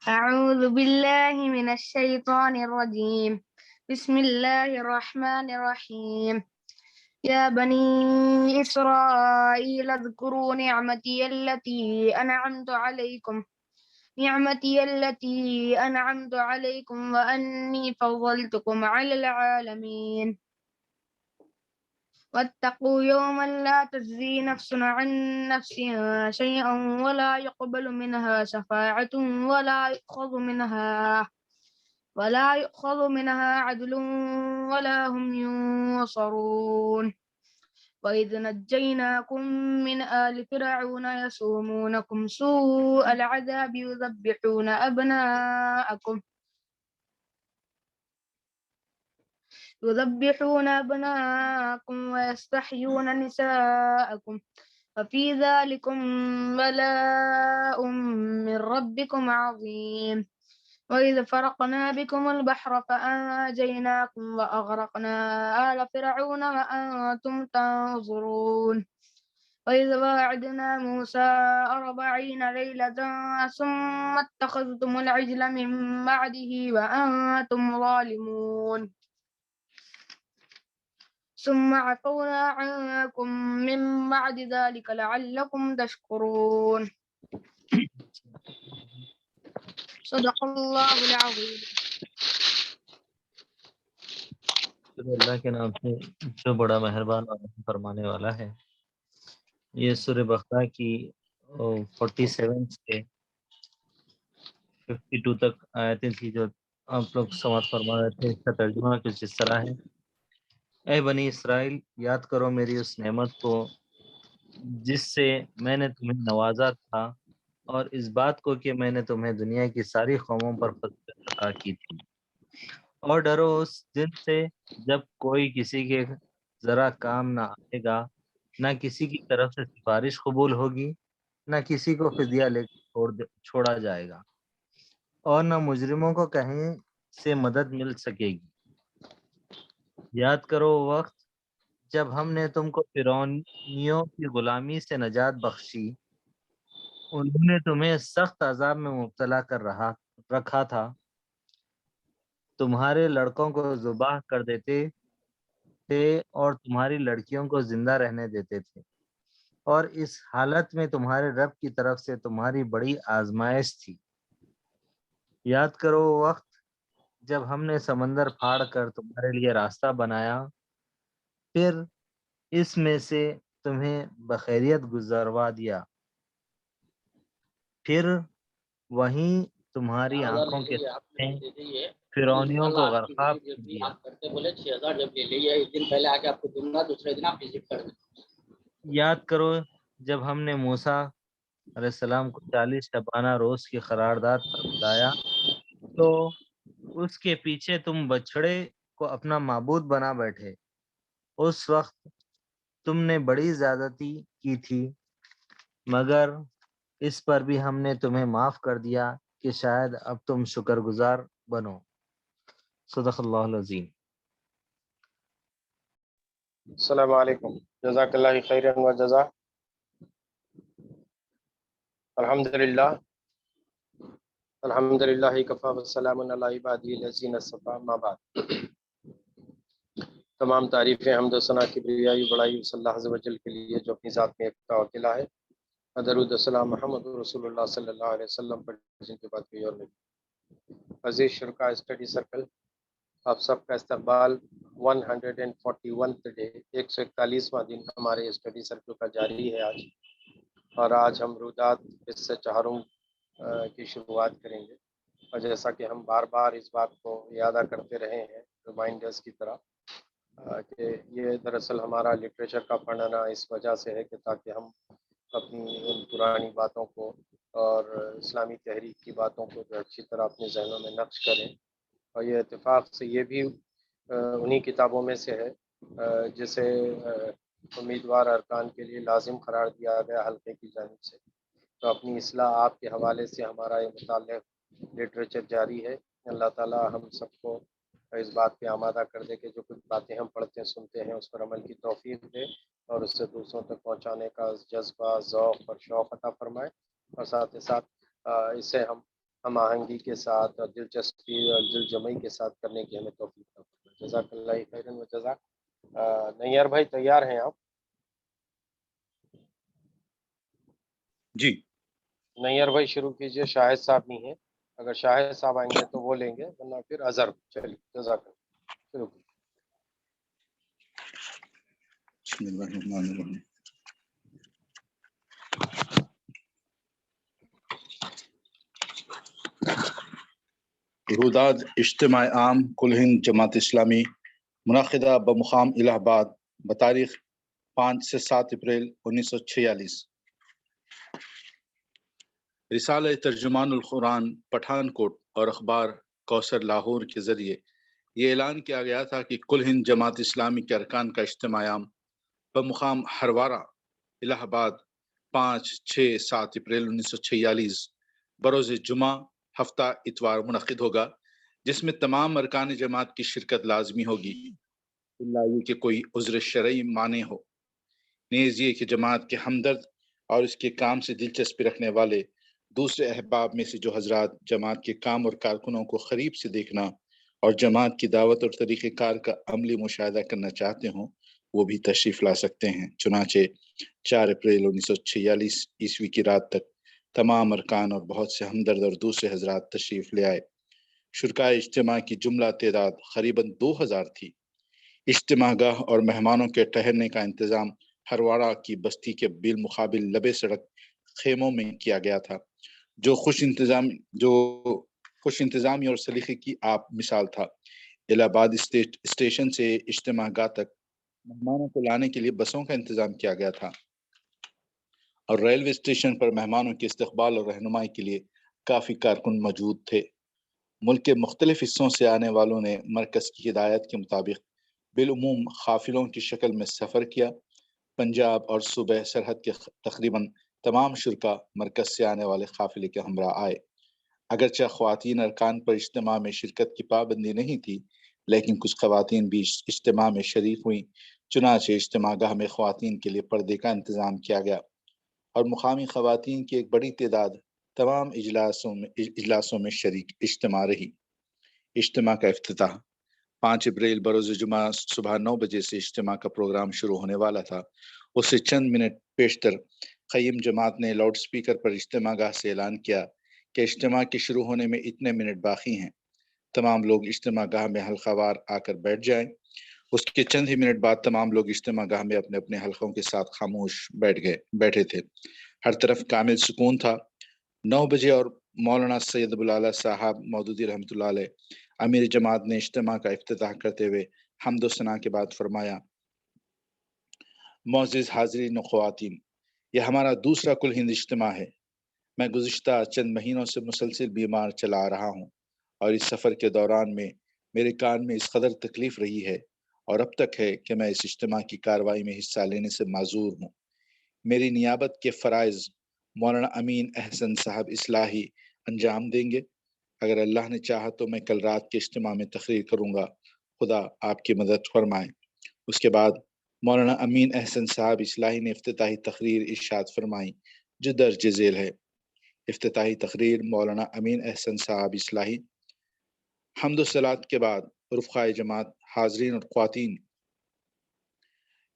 أعوذ بالله من الشيطان الرجيم. بسم الله الرحمن الرحيم. يا بني إسرائيل اذكروا نعمتي التي أنعمت عليكم وأني فضلتكم على العالمين. واتقوا يوما لا تجزي نفس عن نفس شيئا ولا يقبل منها شفاعة ولا يؤخذ منها عدل ولا هم ينصرون. وإذ نجيناكم من آل فرعون يسومونكم سوء العذاب يذبحون أبناءكم ويستحيون نساءكم وفي ذلكم بلاء من ربكم عظيم. وإذ فرقنا بكم البحر فأنجيناكم وأغرقنا آل فرعون وأنتم تنظرون. وإذ واعدنا موسى 40 ليلة ثم اتخذتم العجل من بعده وأنتم ظالمون. ثم عفونا عنكم من بعد ذلك لعلكم تشكرون. صدق الله العظيم. اللہ کے نام سے جو بڑا مہربان اور رحم فرمانے والا ہے۔ یہ سورہ بقرہ کی 47 سے 52 تک آیتیں تھی جو آپ لوگ سماعت فرما رہے تھے۔ اس کا ترجمہ کچھ اس طرح ہے: اے بنی اسرائیل، یاد کرو میری اس نعمت کو جس سے میں نے تمہیں نوازا تھا، اور اس بات کو کہ میں نے تمہیں دنیا کی ساری قوموں پر فضیلت عطا کی تھی، اور ڈرو اس دن سے جب کوئی کسی کے ذرا کام نہ آئے گا، نہ کسی کی طرف سے سفارش قبول ہوگی، نہ کسی کو فدیہ لے کر چھوڑا جائے گا، اور نہ مجرموں کو کہیں سے مدد مل سکے گی۔ یاد کرو وہ وقت جب ہم نے تم کو فرعونیوں کی غلامی سے نجات بخشی، انہوں نے تمہیں سخت عذاب میں مبتلا کر رکھا تھا، تمہارے لڑکوں کو ذبح کر دیتے تھے اور تمہاری لڑکیوں کو زندہ رہنے دیتے تھے، اور اس حالت میں تمہارے رب کی طرف سے تمہاری بڑی آزمائش تھی۔ یاد کرو وہ وقت جب ہم نے سمندر پھاڑ کر تمہارے لیے راستہ بنایا، پھر اس میں سے تمہیں بخیریت گزروا دیا، پھر وہیں تمہاری آنکھوں کے سامنے فرعونیوں کو غرقاب کر دیا۔ یاد کرو جب ہم نے موسیٰ علیہ السلام کو 40 شبانہ روز کی قرارداد پر بلایا تو اس کے پیچھے تم بچھڑے کو اپنا معبود بنا بیٹھے۔ اس وقت تم نے بڑی زیادتی کی تھی، مگر اس پر بھی ہم نے تمہیں معاف کر دیا کہ شاید اب تم شکر گزار بنو۔ صدق اللہ العظیم۔ السلام علیکم، جزاک اللہ خیرا و جزا۔ الحمدللہ کفا والسلام علی عبادہ الذین اصطفیٰ، اما بعد۔ تمام تعریفیں حمد و ثنا کبریائی بڑائی صلی اللہ عز و جل کے لیے جو اپنی ذات میں یکتا و اکیلا ہے۔ درود و سلام محمد رسول اللہ صلی اللہ علیہ وسلم پر، جن کے بعد کوئی اور نہیں۔ عزیز شرکاء اسٹڈی سرکل، آپ سب کا استقبال 141 ڈے، 141واں دن ہمارے اسٹڈی سرکل کا جاری ہے آج، اور آج ہم رودات اس سے چہاروں کی شروعات کریں گے۔ اور جیسا کہ ہم بار بار اس بات کو یادہ کرتے رہے ہیں ریمائنڈرز کی طرح، کہ یہ دراصل ہمارا لٹریچر کا پڑھنا اس وجہ سے ہے کہ تاکہ ہم اپنی ان پرانی باتوں کو اور اسلامی تحریک کی باتوں کو جو اچھی طرح اپنے ذہنوں میں نقش کریں۔ اور یہ اتفاق سے یہ بھی انہی کتابوں میں سے ہے جسے امیدوار ارکان کے لیے لازم قرار دیا گیا حلقے کی جانب سے۔ تو اپنی اصلاح آپ کے حوالے سے ہمارا یہ متعلق لٹریچر جاری ہے۔ اللہ تعالیٰ ہم سب کو اس بات پہ آمادہ کر دے کہ جو کچھ باتیں ہم پڑھتے سنتے ہیں اس پر عمل کی توفیق دے، اور اس سے دوسروں تک پہنچانے کا جذبہ، ذوق اور شوق عطا فرمائے، اور ساتھ ہی ساتھ اسے ہم ہم آہنگی کے ساتھ اور دلچسپی اور دل جمعی کے ساتھ کرنے کی ہمیں توفیق عطا فرمائے۔ جزاک اللہ خیرا و جزاک۔ نیار بھائی تیار ہیں آپ؟ جی نیار بھائی شروع کیجئے، شاہد صاحب نہیں ہیں، اگر شاہد صاحب آئیں گے تو وہ لیں گے، ورنہ پھر اظہر۔ چلیے جزاک اللہ، شروع کیجئے۔ بسم اللہ الرحمن الرحیم۔ روداد اجتماع عام کل ہند جماعت اسلامی منعقدہ بمقام الہ آباد بتاریخ 5 سے 7 اپریل 1946۔ رسالہ ترجمان القرآن پٹھان کوٹ اور اخبار کوثر لاہور کے ذریعے یہ اعلان کیا گیا تھا کہ کل ہند جماعت اسلامی کے ارکان کا اجتماع عام بمقام ہروارہ الہ آباد 5، 6، 7 اپریل 1946 بروز جمعہ ہفتہ اتوار منعقد ہوگا، جس میں تمام ارکان جماعت کی شرکت لازمی ہوگی الا یہ کہ کوئی عذر شرعی مانع ہو۔ نیز یہ کہ جماعت کے ہمدرد اور اس کے کام سے دلچسپی رکھنے والے دوسرے احباب میں سے جو حضرات جماعت کے کام اور کارکنوں کو قریب سے دیکھنا اور جماعت کی دعوت اور طریقہ کار کا عملی مشاہدہ کرنا چاہتے ہوں وہ بھی تشریف لا سکتے ہیں۔ چنانچہ 4 اپریل 1946 عیسوی کی رات تک تمام ارکان اور بہت سے ہمدرد اور دوسرے حضرات تشریف لے آئے۔ شرکائے اجتماع کی جملہ تعداد قریباً 2000 تھی۔ اجتماع گاہ اور مہمانوں کے ٹھہرنے کا انتظام ہروارہ کی بستی کے بالمقابل لبے سڑک خیموں میں کیا گیا تھا، جو خوش انتظامی اور سلیقے کی آپ مثال تھا۔ الہ آباد اسٹیشن سے اجتماع گاہ تک مہمانوں کو لانے کے لیے بسوں کا انتظام کیا گیا تھا اور ریلوے اسٹیشن پر مہمانوں کے استقبال اور رہنمائی کے لیے کافی کارکن موجود تھے۔ ملک کے مختلف حصوں سے آنے والوں نے مرکز کی ہدایت کے مطابق بالعموم قافلوں کی شکل میں سفر کیا۔ پنجاب اور صوبہ سرحد کے تقریباً تمام شرکا مرکز سے آنے والے قافلے کے ہمراہ آئے۔ اگرچہ خواتین ارکان پر اجتماع میں شرکت کی پابندی نہیں تھی، لیکن کچھ خواتین بھی اجتماع میں شریک ہوئیں۔ چنانچہ اجتماع گاہ میں خواتین کے لیے پردے کا انتظام کیا گیا اور مقامی خواتین کی ایک بڑی تعداد تمام اجلاسوں میں شریک اجتماع رہی۔ اجتماع کا افتتاح 5 اپریل بروز جمعہ صبح 9 بجے سے اجتماع کا پروگرام شروع ہونے والا تھا۔ اس سے چند منٹ پیشتر قیم جماعت نے لاؤڈ سپیکر پر اجتماع گاہ سے اعلان کیا کہ اجتماع کے شروع ہونے میں اتنے منٹ باقی ہیں، تمام لوگ اجتماع گاہ میں حلقہ وار آ کر بیٹھ جائیں۔ اس کے چند ہی منٹ بعد تمام لوگ اجتماع گاہ میں اپنے اپنے حلقوں کے ساتھ خاموش بیٹھے تھے۔ ہر طرف کامل سکون تھا۔ 9 بجے اور مولانا سید ابوالعلا صاحب مودودی رحمۃ اللہ علیہ امیر جماعت نے اجتماع کا افتتاح کرتے ہوئے حمد و ثنا کے بعد فرمایا: معزز حاضرین و خواتین، یہ ہمارا دوسرا کل ہند اجتماع ہے۔ میں گزشتہ چند مہینوں سے مسلسل بیمار چلا آ رہا ہوں اور اس سفر کے دوران میں میرے کان میں اس قدر تکلیف رہی ہے اور اب تک ہے کہ میں اس اجتماع کی کارروائی میں حصہ لینے سے معذور ہوں۔ میری نیابت کے فرائض مولانا امین احسن صاحب اصلاحی انجام دیں گے۔ اگر اللہ نے چاہا تو میں کل رات کے اجتماع میں تقریر کروں گا، خدا آپ کی مدد فرمائے۔ اس کے بعد مولانا امین احسن صاحب اصلاحی نے افتتاحی تقریر ارشاد فرمائی جو درج ذیل ہے۔ افتتاحی تقریر مولانا امین احسن صاحب اصلاحی۔ حمد و صلات کے بعد رفقائے جماعت، حاضرین اور خواتین،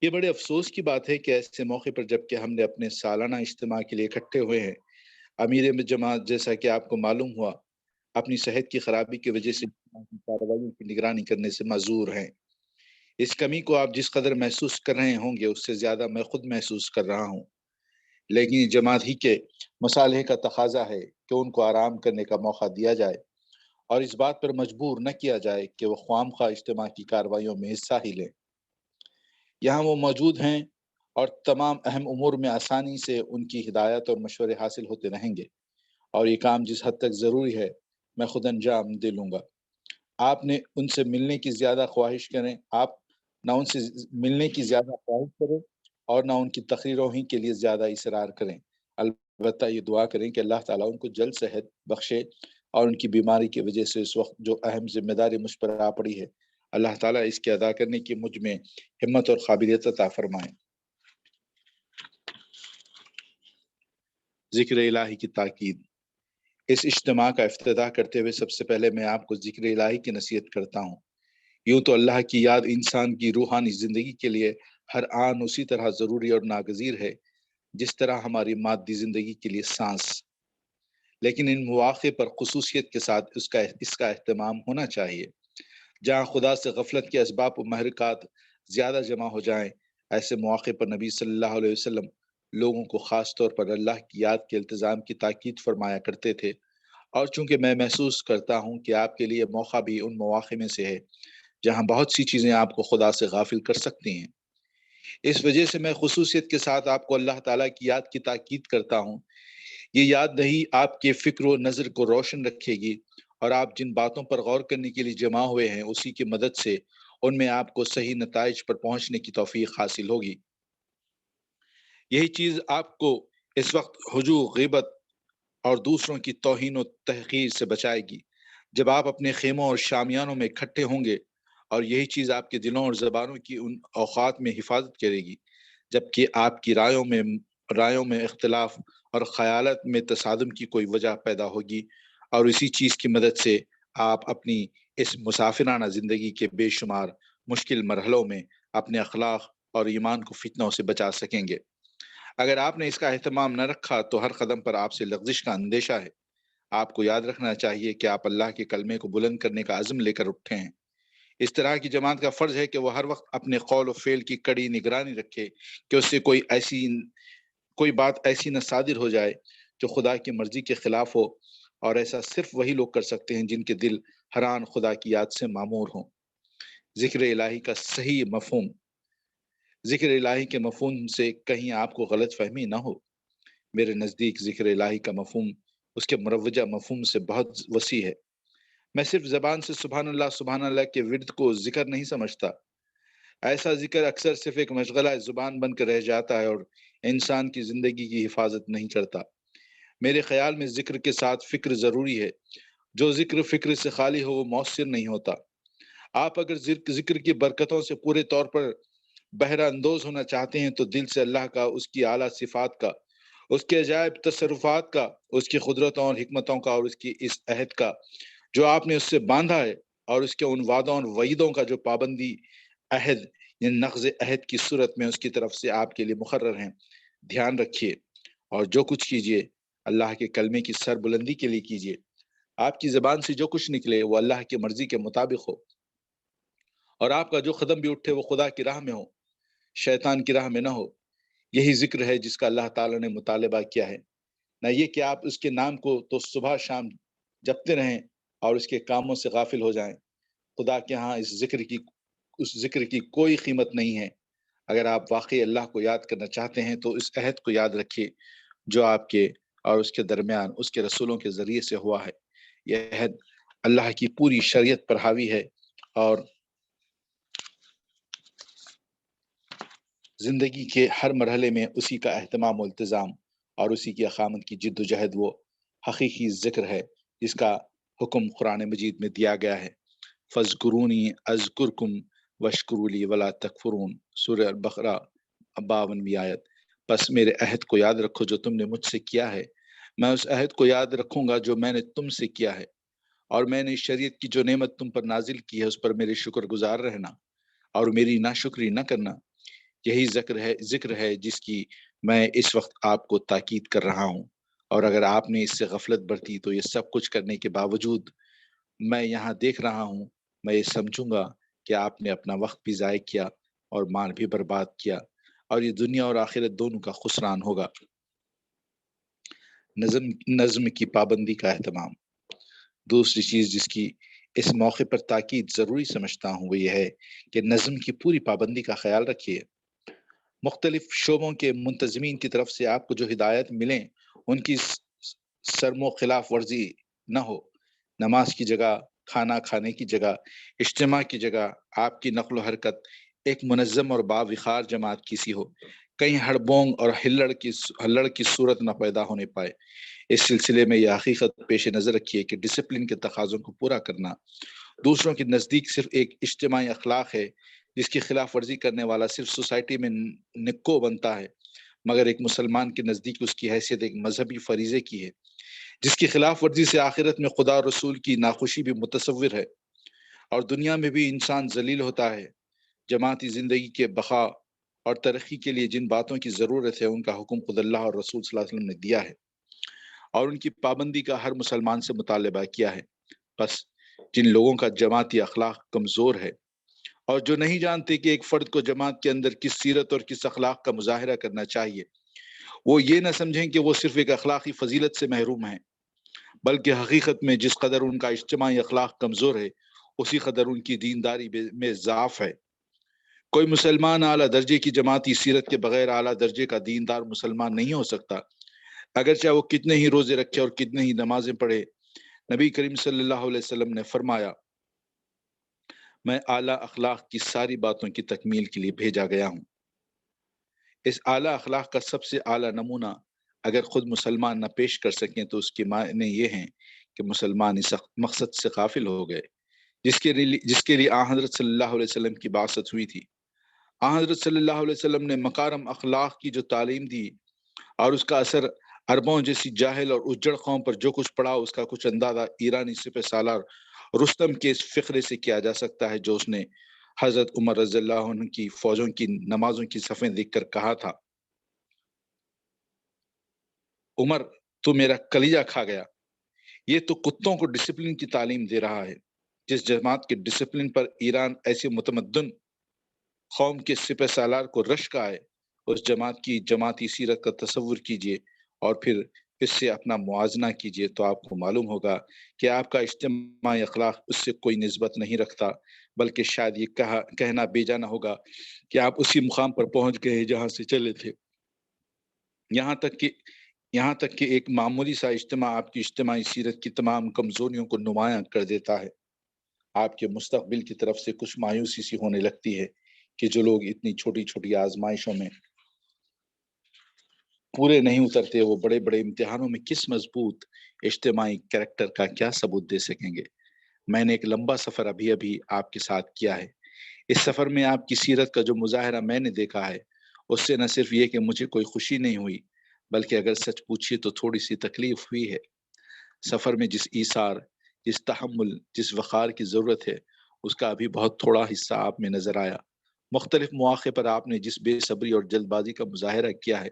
یہ بڑے افسوس کی بات ہے کہ ایسے موقع پر جب کہ ہم نے اپنے سالانہ اجتماع کے لیے اکٹھے ہوئے ہیں، امیر جماعت جیسا کہ آپ کو معلوم ہوا اپنی صحت کی خرابی کی وجہ سے کارروائیوں کی نگرانی کرنے سے معذور ہیں۔ اس کمی کو آپ جس قدر محسوس کر رہے ہوں گے اس سے زیادہ میں خود محسوس کر رہا ہوں، لیکن جماعت ہی کے مصالحے کا تقاضا ہے کہ ان کو آرام کرنے کا موقع دیا جائے اور اس بات پر مجبور نہ کیا جائے کہ وہ خواہ اجتماع کی کارروائیوں میں حصہ ہی لیں۔ یہاں وہ موجود ہیں اور تمام اہم امور میں آسانی سے ان کی ہدایت اور مشورے حاصل ہوتے رہیں گے اور یہ کام جس حد تک ضروری ہے میں خود انجام دے لوں گا۔ آپ نے ان سے ملنے کی زیادہ خواہش کریں، آپ نہ ان سے ملنے کی زیادہ خواہش کریں اور نہ ان کی تقریروں ہی کے لیے زیادہ اصرار کریں۔ البتہ یہ دعا کریں کہ اللہ تعالیٰ ان کو جلد صحت بخشے اور ان کی بیماری کی وجہ سے اس وقت جو اہم ذمہ داری مجھ پر آ پڑی ہے، اللہ تعالیٰ اس کے ادا کرنے کی مجھ میں ہمت اور قابلیت عطا فرمائیں۔ ذکر الہی کی تاکید۔ اس اجتماع کا افتتاح کرتے ہوئے سب سے پہلے میں آپ کو ذکر الہی کی نصیحت کرتا ہوں۔ یوں تو اللہ کی یاد انسان کی روحانی زندگی کے لیے ہر آن اسی طرح ضروری اور ناگزیر ہے جس طرح ہماری مادی زندگی کے لیے سانس، لیکن ان مواقع پر خصوصیت کے ساتھ اس کا اہتمام ہونا چاہیے۔ جہاں خدا سے غفلت کے اسباب و محرکات زیادہ جمع ہو جائیں، ایسے مواقع پر نبی صلی اللہ علیہ وسلم لوگوں کو خاص طور پر اللہ کی یاد کے التزام کی تاکید فرمایا کرتے تھے، اور چونکہ میں محسوس کرتا ہوں کہ آپ کے لیے موقع بھی ان مواقع میں سے ہے جہاں بہت سی چیزیں آپ کو خدا سے غافل کر سکتی ہیں، اس وجہ سے میں خصوصیت کے ساتھ آپ کو اللہ تعالیٰ کی یاد کی تاکید کرتا ہوں۔ یہ یاد دہی آپ کے فکر و نظر کو روشن رکھے گی، اور آپ جن باتوں پر غور کرنے کے لیے جمع ہوئے ہیں اسی کی مدد سے ان میں آپ کو صحیح نتائج پر پہنچنے کی توفیق حاصل ہوگی۔ یہی چیز آپ کو اس وقت ہجوم، غیبت اور دوسروں کی توہین و تحقیر سے بچائے گی جب آپ اپنے خیموں اور شامیانوں میں اکٹھے ہوں گے، اور یہی چیز آپ کے دلوں اور زبانوں کی ان اوقات میں حفاظت کرے گی جبکہ آپ کی رائوں میں اختلاف اور خیالات میں تصادم کی کوئی وجہ پیدا ہوگی، اور اسی چیز کی مدد سے آپ اپنی اس مسافرانہ زندگی کے بے شمار مشکل مرحلوں میں اپنے اخلاق اور ایمان کو فتنوں سے بچا سکیں گے۔ اگر آپ نے اس کا اہتمام نہ رکھا تو ہر قدم پر آپ سے لغزش کا اندیشہ ہے۔ آپ کو یاد رکھنا چاہیے کہ آپ اللہ کے کلمے کو بلند کرنے کا عزم لے کر اٹھے ہیں۔ اس طرح کی جماعت کا فرض ہے کہ وہ ہر وقت اپنے قول و فعل کی کڑی نگرانی رکھے کہ اس سے کوئی بات ایسی نہ صادر ہو جائے جو خدا کی مرضی کے خلاف ہو، اور ایسا صرف وہی لوگ کر سکتے ہیں جن کے دل ہر آن خدا کی یاد سے معمور ہوں۔ ذکر الہی کا صحیح مفہوم۔ ذکر الہی کے مفہوم سے کہیں آپ کو غلط فہمی نہ ہو۔ میرے نزدیک ذکر الہی کا مفہوم اس کے مروجہ مفہوم سے بہت وسیع ہے۔ میں صرف زبان سے سبحان اللہ کے ورد کو ذکر نہیں سمجھتا۔ ایسا ذکر اکثر صرف ایک مشغلہ زبان بن کر رہ جاتا ہے اور انسان کی زندگی کی حفاظت نہیں کرتا۔ میرے خیال میں ذکر کے ساتھ فکر ضروری ہے۔ جو ذکر فکر سے خالی ہو وہ مؤثر نہیں ہوتا۔ آپ اگر ذکر کی برکتوں سے پورے طور پر بہرہ اندوز ہونا چاہتے ہیں تو دل سے اللہ کا، اس کی اعلیٰ صفات کا، اس کے عجائب تصرفات کا، اس کی قدرتوں اور حکمتوں کا، اور اس کی اس عہد کا جو آپ نے اس سے باندھا ہے، اور اس کے ان وعدوں اور وعیدوں کا جو پابندی عہد یا نقض عہد کی صورت میں اس کی طرف سے آپ کے لیے مقرر ہیں، دھیان رکھیے، اور جو کچھ کیجیے اللہ کے کلمے کی سر بلندی کے لیے کیجیے۔ آپ کی زبان سے جو کچھ نکلے وہ اللہ کی مرضی کے مطابق ہو، اور آپ کا جو قدم بھی اٹھے وہ خدا کی راہ میں ہو، شیطان کی راہ میں نہ ہو۔ یہی ذکر ہے جس کا اللہ تعالیٰ نے مطالبہ کیا ہے، نہ یہ کہ آپ اس کے نام کو تو صبح شام جپتے رہیں اور اس کے کاموں سے غافل ہو جائیں۔ خدا کے ہاں اس ذکر کی کوئی قیمت نہیں ہے۔ اگر آپ واقعی اللہ کو یاد کرنا چاہتے ہیں تو اس عہد کو یاد رکھیے جو آپ کے اور اس کے درمیان اس کے رسولوں کے ذریعے سے ہوا ہے۔ یہ عہد اللہ کی پوری شریعت پر حاوی ہے، اور زندگی کے ہر مرحلے میں اسی کا اہتمام و التزام اور اسی کی اقامت کی جد و جہد وہ حقیقی ذکر ہے جس کا حکم قرآن مجید میں دیا گیا ہے۔ فَاذْكُرُونِي أَذْكُرْكُمْ وَاشْكُرُوا لِي وَلَا تَكْفُرُونَ، سورہ البقرہ 52ویں آیت۔ بس میرے عہد کو یاد رکھو جو تم نے مجھ سے کیا ہے، میں اس عہد کو یاد رکھوں گا جو میں نے تم سے کیا ہے، اور میں نے شریعت کی جو نعمت تم پر نازل کی ہے اس پر میرے شکر گزار رہنا اور میری ناشکری نہ کرنا۔ یہی ذکر ہے جس کی میں اس وقت آپ کو تاکید کر رہا ہوں، اور اگر آپ نے اس سے غفلت برتی تو یہ سب کچھ کرنے کے باوجود میں یہاں دیکھ رہا ہوں، میں یہ سمجھوں گا کہ آپ نے اپنا وقت بھی ضائع کیا اور مال بھی برباد کیا، اور یہ دنیا اور آخرت دونوں کا خسران ہوگا۔ نظم کی پابندی کا اہتمام۔ دوسری چیز جس کی اس موقع پر تاکید ضروری سمجھتا ہوں وہ یہ ہے کہ نظم کی پوری پابندی کا خیال رکھیے۔ مختلف شعبوں کے منتظمین کی طرف سے آپ کو جو ہدایت ملیں ان کی سرم و خلاف ورزی نہ ہو۔ نماز کی جگہ، کھانا کھانے کی جگہ، اجتماع کی جگہ آپ کی نقل و حرکت ایک منظم اور باوقار جماعت کی سی ہو، کہیں ہڑبونگ اور ہلڑ کی صورت نہ پیدا ہونے پائے۔ اس سلسلے میں یہ حقیقت پیش نظر رکھیے کہ ڈسپلن کے تقاضوں کو پورا کرنا دوسروں کے نزدیک صرف ایک اجتماعی اخلاق ہے جس کی خلاف ورزی کرنے والا صرف سوسائٹی میں نکو بنتا ہے، مگر ایک مسلمان کے نزدیک اس کی حیثیت ایک مذہبی فریضے کی ہے۔ جس کی خلاف ورزی سے آخرت میں خدا اور رسول کی ناخوشی بھی متصور ہے اور دنیا میں بھی انسان ذلیل ہوتا ہے۔ جماعتی زندگی کے بقا اور ترقی کے لیے جن باتوں کی ضرورت ہے ان کا حکم خود اللہ اور رسول صلی اللہ علیہ وسلم نے دیا ہے اور ان کی پابندی کا ہر مسلمان سے مطالبہ کیا ہے۔ بس جن لوگوں کا جماعتی اخلاق کمزور ہے اور جو نہیں جانتے کہ ایک فرد کو جماعت کے اندر کس سیرت اور کس اخلاق کا مظاہرہ کرنا چاہیے، وہ یہ نہ سمجھیں کہ وہ صرف ایک اخلاقی فضیلت سے محروم ہیں، بلکہ حقیقت میں جس قدر ان کا اجتماعی اخلاق کمزور ہے اسی قدر ان کی دینداری میں ضعف ہے۔ کوئی مسلمان اعلیٰ درجے کی جماعتی سیرت کے بغیر اعلیٰ درجے کا دیندار مسلمان نہیں ہو سکتا، اگرچہ وہ کتنے ہی روزے رکھے اور کتنے ہی نمازیں پڑھے۔ نبی کریم صلی اللہ علیہ وسلم نے فرمایا، میں اعلیٰ اخلاق کی ساری باتوں کی تکمیل کے لیے بھیجا گیا ہوں۔ اس اعلیٰ اخلاق کا سب سے اعلیٰ نمونہ اگر خود مسلمان نہ پیش کر سکیں تو اس کے معنی یہ ہیں کہ مسلمان اس مقصد سے غافل ہو گئے جس کے لیے آن حضرت صلی اللہ علیہ وسلم کی بعثت ہوئی تھی۔ آن حضرت صلی اللہ علیہ وسلم نے مکارم اخلاق کی جو تعلیم دی اور اس کا اثر عربوں جیسی جاہل اور اجڑ قوم پر جو کچھ پڑا، اس کا کچھ اندازہ ایرانی سپہ سالار رستم کے اس فقرے سے کیا جا سکتا ہے جو اس نے حضرت عمر رضی اللہ عنہ کی فوجوں کی نمازوں کی صفیں دیکھ کر کہا تھا، عمر تو میرا کلیجہ کھا گیا۔ یہ تو کتوں کو ڈسپلن کی تعلیم دے رہا ہے۔ جس جماعت کے ڈسپلن پر ایران ایسے متمدن قوم کے سپہ سالار کو رشک آئے، اس جماعت کی جماعتی سیرت کا تصور کیجئے اور پھر اس سے اپنا موازنہ کیجئے تو آپ کو معلوم ہوگا کہ آپ کا اجتماعی اخلاق اس سے کوئی نسبت نہیں رکھتا، بلکہ شاید یہ کہنا بے جانا ہوگا کہ آپ اسی مقام پر پہنچ گئے جہاں سے چلے تھے۔ یہاں تک کہ ایک معمولی سا اجتماع آپ کی اجتماعی سیرت کی تمام کمزوریوں کو نمایاں کر دیتا ہے۔ آپ کے مستقبل کی طرف سے کچھ مایوسی سی ہونے لگتی ہے کہ جو لوگ اتنی چھوٹی چھوٹی آزمائشوں میں پورے نہیں اترتے، وہ بڑے بڑے امتحانوں میں کس مضبوط اجتماعی کریکٹر کا کیا ثبوت دے سکیں گے۔ میں نے ایک لمبا سفر ابھی آپ کے ساتھ کیا ہے۔ اس سفر میں آپ کی سیرت کا جو مظاہرہ میں نے دیکھا ہے اس سے نہ صرف یہ کہ مجھے کوئی خوشی نہیں ہوئی، بلکہ اگر سچ پوچھیے تو تھوڑی سی تکلیف ہوئی ہے۔ سفر میں جس ایثار، جس تحمل، جس وقار کی ضرورت ہے اس کا ابھی بہت تھوڑا حصہ آپ میں نظر آیا۔ مختلف مواقع پر آپ نے جس بے صبری اور جلد بازی کا مظاہرہ کیا ہے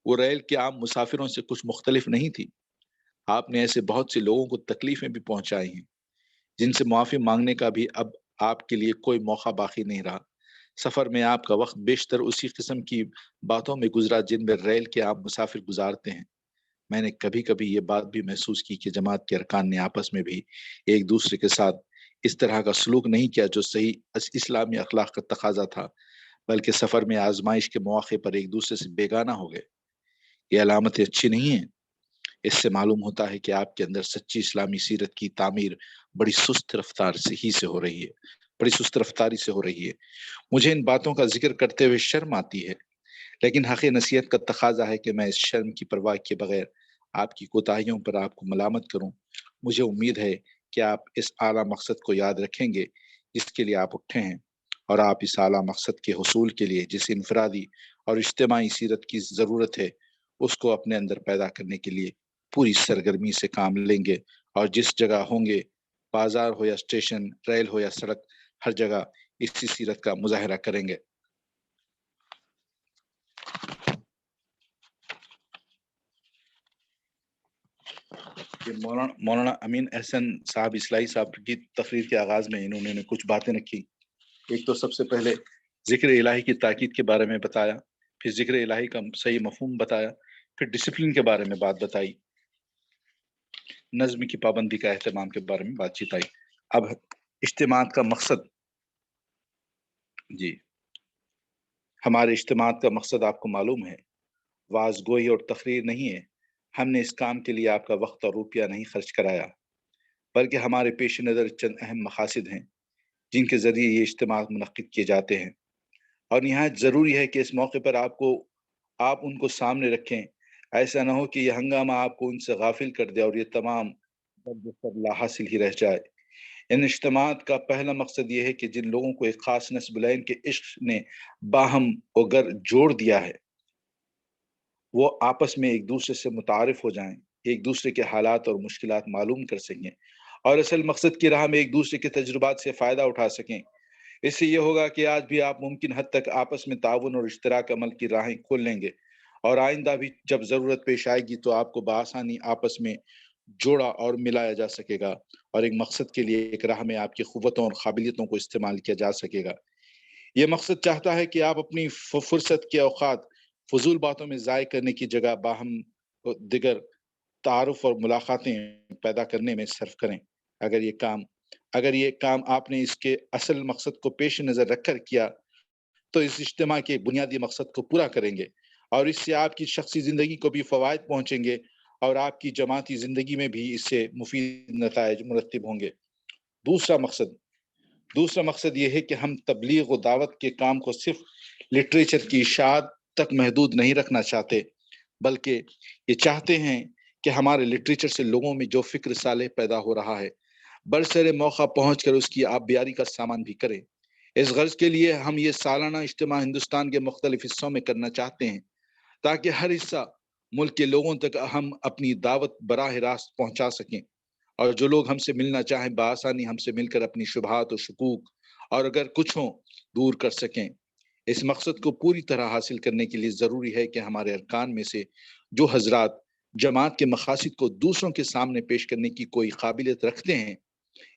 وہ ریل کے عام مسافروں سے کچھ مختلف نہیں تھی۔ آپ نے ایسے بہت سے لوگوں کو تکلیفیں بھی پہنچائی ہیں جن سے معافی مانگنے کا بھی اب آپ کے لیے کوئی موقع باقی نہیں رہا۔ سفر میں آپ کا وقت بیشتر اسی قسم کی باتوں میں گزرا جن میں ریل کے عام مسافر گزارتے ہیں۔ میں نے کبھی کبھی یہ بات بھی محسوس کی کہ جماعت کے ارکان نے آپس میں بھی ایک دوسرے کے ساتھ اس طرح کا سلوک نہیں کیا جو صحیح اسلامی اخلاق کا تقاضا تھا، بلکہ سفر میں آزمائش کے مواقع پر ایک دوسرے سے بیگانہ ہو گئے۔ یہ علامتیں اچھی نہیں ہیں۔ اس سے معلوم ہوتا ہے کہ آپ کے اندر سچی اسلامی سیرت کی تعمیر بڑی سست رفتاری سے ہو رہی ہے۔ مجھے ان باتوں کا ذکر کرتے ہوئے شرم آتی ہے، لیکن حق نصیحت کا تقاضا ہے کہ میں اس شرم کی پرواہ کیے بغیر آپ کی کوتاہیوں پر آپ کو ملامت کروں۔ مجھے امید ہے کہ آپ اس اعلیٰ مقصد کو یاد رکھیں گے جس کے لیے آپ اٹھے ہیں، اور آپ اس اعلیٰ مقصد کے حصول کے لیے جس انفرادی اور اجتماعی سیرت کی ضرورت ہے اس کو اپنے اندر پیدا کرنے کے لیے پوری سرگرمی سے کام لیں گے، اور جس جگہ ہوں گے، بازار ہو یا اسٹیشن، ریل ہو یا سڑک، ہر جگہ اسی سیرت کا مظاہرہ کریں گے۔ مولانا امین احسن صاحب اصلاحی صاحب کی تقریر کے آغاز میں انہوں نے کچھ باتیں رکھی۔ ایک تو سب سے پہلے ذکر الہی کی تاکید کے بارے میں بتایا، پھر ذکر الہی کا صحیح مفہوم بتایا، پھر ڈسپلن کے بارے میں بات بتائی، نظم کی پابندی کا اہتمام کے بارے میں بات چیت آئی۔ اب اجتماعات کا مقصد، جی ہمارے اجتماعات کا مقصد آپ کو معلوم ہے، واعظ گوئی اور تقریر نہیں ہے۔ ہم نے اس کام کے لیے آپ کا وقت اور روپیہ نہیں خرچ کرایا، بلکہ ہمارے پیش نظر چند اہم مقاصد ہیں جن کے ذریعے یہ اجتماعات منعقد کیے جاتے ہیں، اور نہایت ضروری ہے کہ اس موقع پر آپ ان کو سامنے رکھیں۔ ایسا نہ ہو کہ یہ ہنگامہ آپ کو ان سے غافل کر دے اور یہ تمام لا حاصل ہی رہ جائے۔ ان اجتماعات کا پہلا مقصد یہ ہے کہ جن لوگوں کو ایک خاص نسبلین کے عشق نے باہم و گر جوڑ دیا ہے وہ آپس میں ایک دوسرے سے متعارف ہو جائیں، کہ ایک دوسرے کے حالات اور مشکلات معلوم کر سکیں اور اصل مقصد کی راہ میں ایک دوسرے کے تجربات سے فائدہ اٹھا سکیں۔ اس سے یہ ہوگا کہ آج بھی آپ ممکن حد تک آپس میں تعاون اور اشتراک عمل کی راہیں کھول لیں گے، اور آئندہ بھی جب ضرورت پیش آئے گی تو آپ کو بآسانی آپس میں جوڑا اور ملایا جا سکے گا، اور ایک مقصد کے لیے ایک راہ میں آپ کی قوتوں اور قابلیتوں کو استعمال کیا جا سکے گا۔ یہ مقصد چاہتا ہے کہ آپ اپنی فرصت کے اوقات فضول باتوں میں ضائع کرنے کی جگہ باہم دیگر تعارف اور ملاقاتیں پیدا کرنے میں صرف کریں۔ اگر یہ کام آپ نے اس کے اصل مقصد کو پیش نظر رکھ کر کیا تو اس اجتماع کے بنیادی مقصد کو پورا کریں گے، اور اس سے آپ کی شخصی زندگی کو بھی فوائد پہنچیں گے اور آپ کی جماعتی زندگی میں بھی اس سے مفید نتائج مرتب ہوں گے۔ دوسرا مقصد یہ ہے کہ ہم تبلیغ و دعوت کے کام کو صرف لٹریچر کی اشاعت تک محدود نہیں رکھنا چاہتے، بلکہ یہ چاہتے ہیں کہ ہمارے لٹریچر سے لوگوں میں جو فکر صالح پیدا ہو رہا ہے برسر موقع پہنچ کر اس کی آب بیاری کا سامان بھی کریں۔ اس غرض کے لیے ہم یہ سالانہ اجتماع ہندوستان کے مختلف حصوں میں کرنا چاہتے ہیں، تاکہ ہر حصہ ملک کے لوگوں تک ہم اپنی دعوت براہ راست پہنچا سکیں، اور جو لوگ ہم سے ملنا چاہیں بآسانی ہم سے مل کر اپنی شبہات و شکوک اور اگر کچھ ہوں دور کر سکیں۔ اس مقصد کو پوری طرح حاصل کرنے کے لیے ضروری ہے کہ ہمارے ارکان میں سے جو حضرات جماعت کے مقاصد کو دوسروں کے سامنے پیش کرنے کی کوئی قابلیت رکھتے ہیں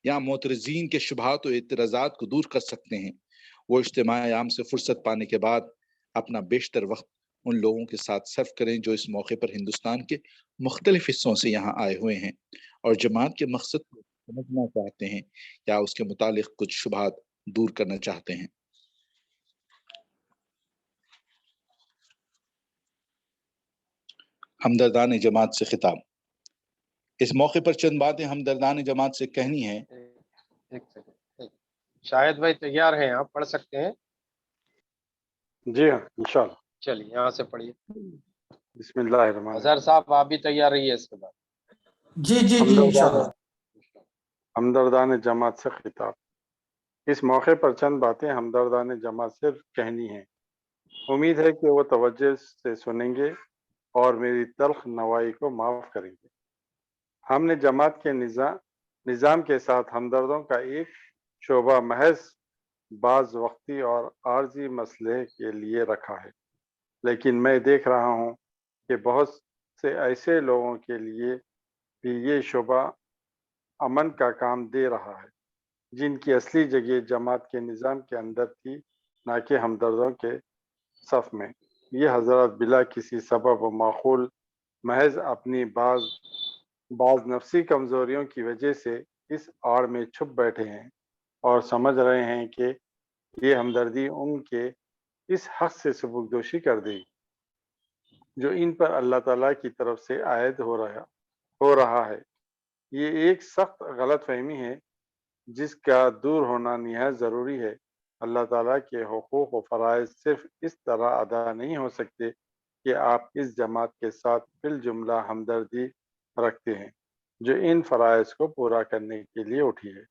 یا معترضین کے شبہات و اعتراضات کو دور کر سکتے ہیں، وہ اجتماع عام سے فرصت پانے کے بعد اپنا بیشتر وقت ان لوگوں کے ساتھ صرف کریں جو اس موقع پر ہندوستان کے مختلف حصوں سے یہاں آئے ہوئے ہیں اور جماعت کے مقصد کو سمجھنا چاہتے ہیں یا اس کے متعلق کچھ شبہات دور کرنا چاہتے ہیں۔ ہمدردان جماعت سے خطاب۔ اس موقع پر چند باتیں ہمدردان جماعت سے کہنی ہیں۔ ایک سیکنڈ، شاہد بھائی تیار ہیں، آپ پڑھ سکتے ہیں؟ جی ہاں انشاءاللہ۔ چلیے یہاں سے پڑھیے۔ بسم اللہ الرحمن الرحیم۔ اظہر صاحب آپ بھی تیار رہیے اس کے بعد۔ جی جی جی انشاءاللہ۔ ہمدردان جماعت سے خطاب۔ اس موقع پر چند باتیں ہمدردان جماعت سے کہنی ہیں، امید ہے کہ وہ توجہ سے سنیں گے اور میری تلخ نوائی کو معاف کریں گے۔ ہم نے جماعت کے نظام کے ساتھ ہمدردوں کا ایک شعبہ محض بعض وقتی اور عارضی مسئلے کے لیے رکھا ہے، لیکن میں دیکھ رہا ہوں کہ بہت سے ایسے لوگوں کے لیے بھی یہ شعبہ امن کا کام دے رہا ہے جن کی اصلی جگہ جماعت کے نظام کے اندر تھی، نہ کہ ہمدردوں کے صف میں۔ یہ حضرات بلا کسی سبب و معقول محض اپنی بعض نفسی کمزوریوں کی وجہ سے اس آڑ میں چھپ بیٹھے ہیں اور سمجھ رہے ہیں کہ یہ ہمدردی ان کے اس حق سے سبکدوشی کر دے گی جو ان پر اللہ تعالیٰ کی طرف سے عائد ہو رہا ہے۔ یہ ایک سخت غلط فہمی ہے جس کا دور ہونا نہایت ضروری ہے۔ اللہ تعالیٰ کے حقوق و فرائض صرف اس طرح ادا نہیں ہو سکتے کہ آپ اس جماعت کے ساتھ فی الجملہ ہمدردی رکھتے ہیں جو ان فرائض کو پورا کرنے کے لیے اٹھی ہے،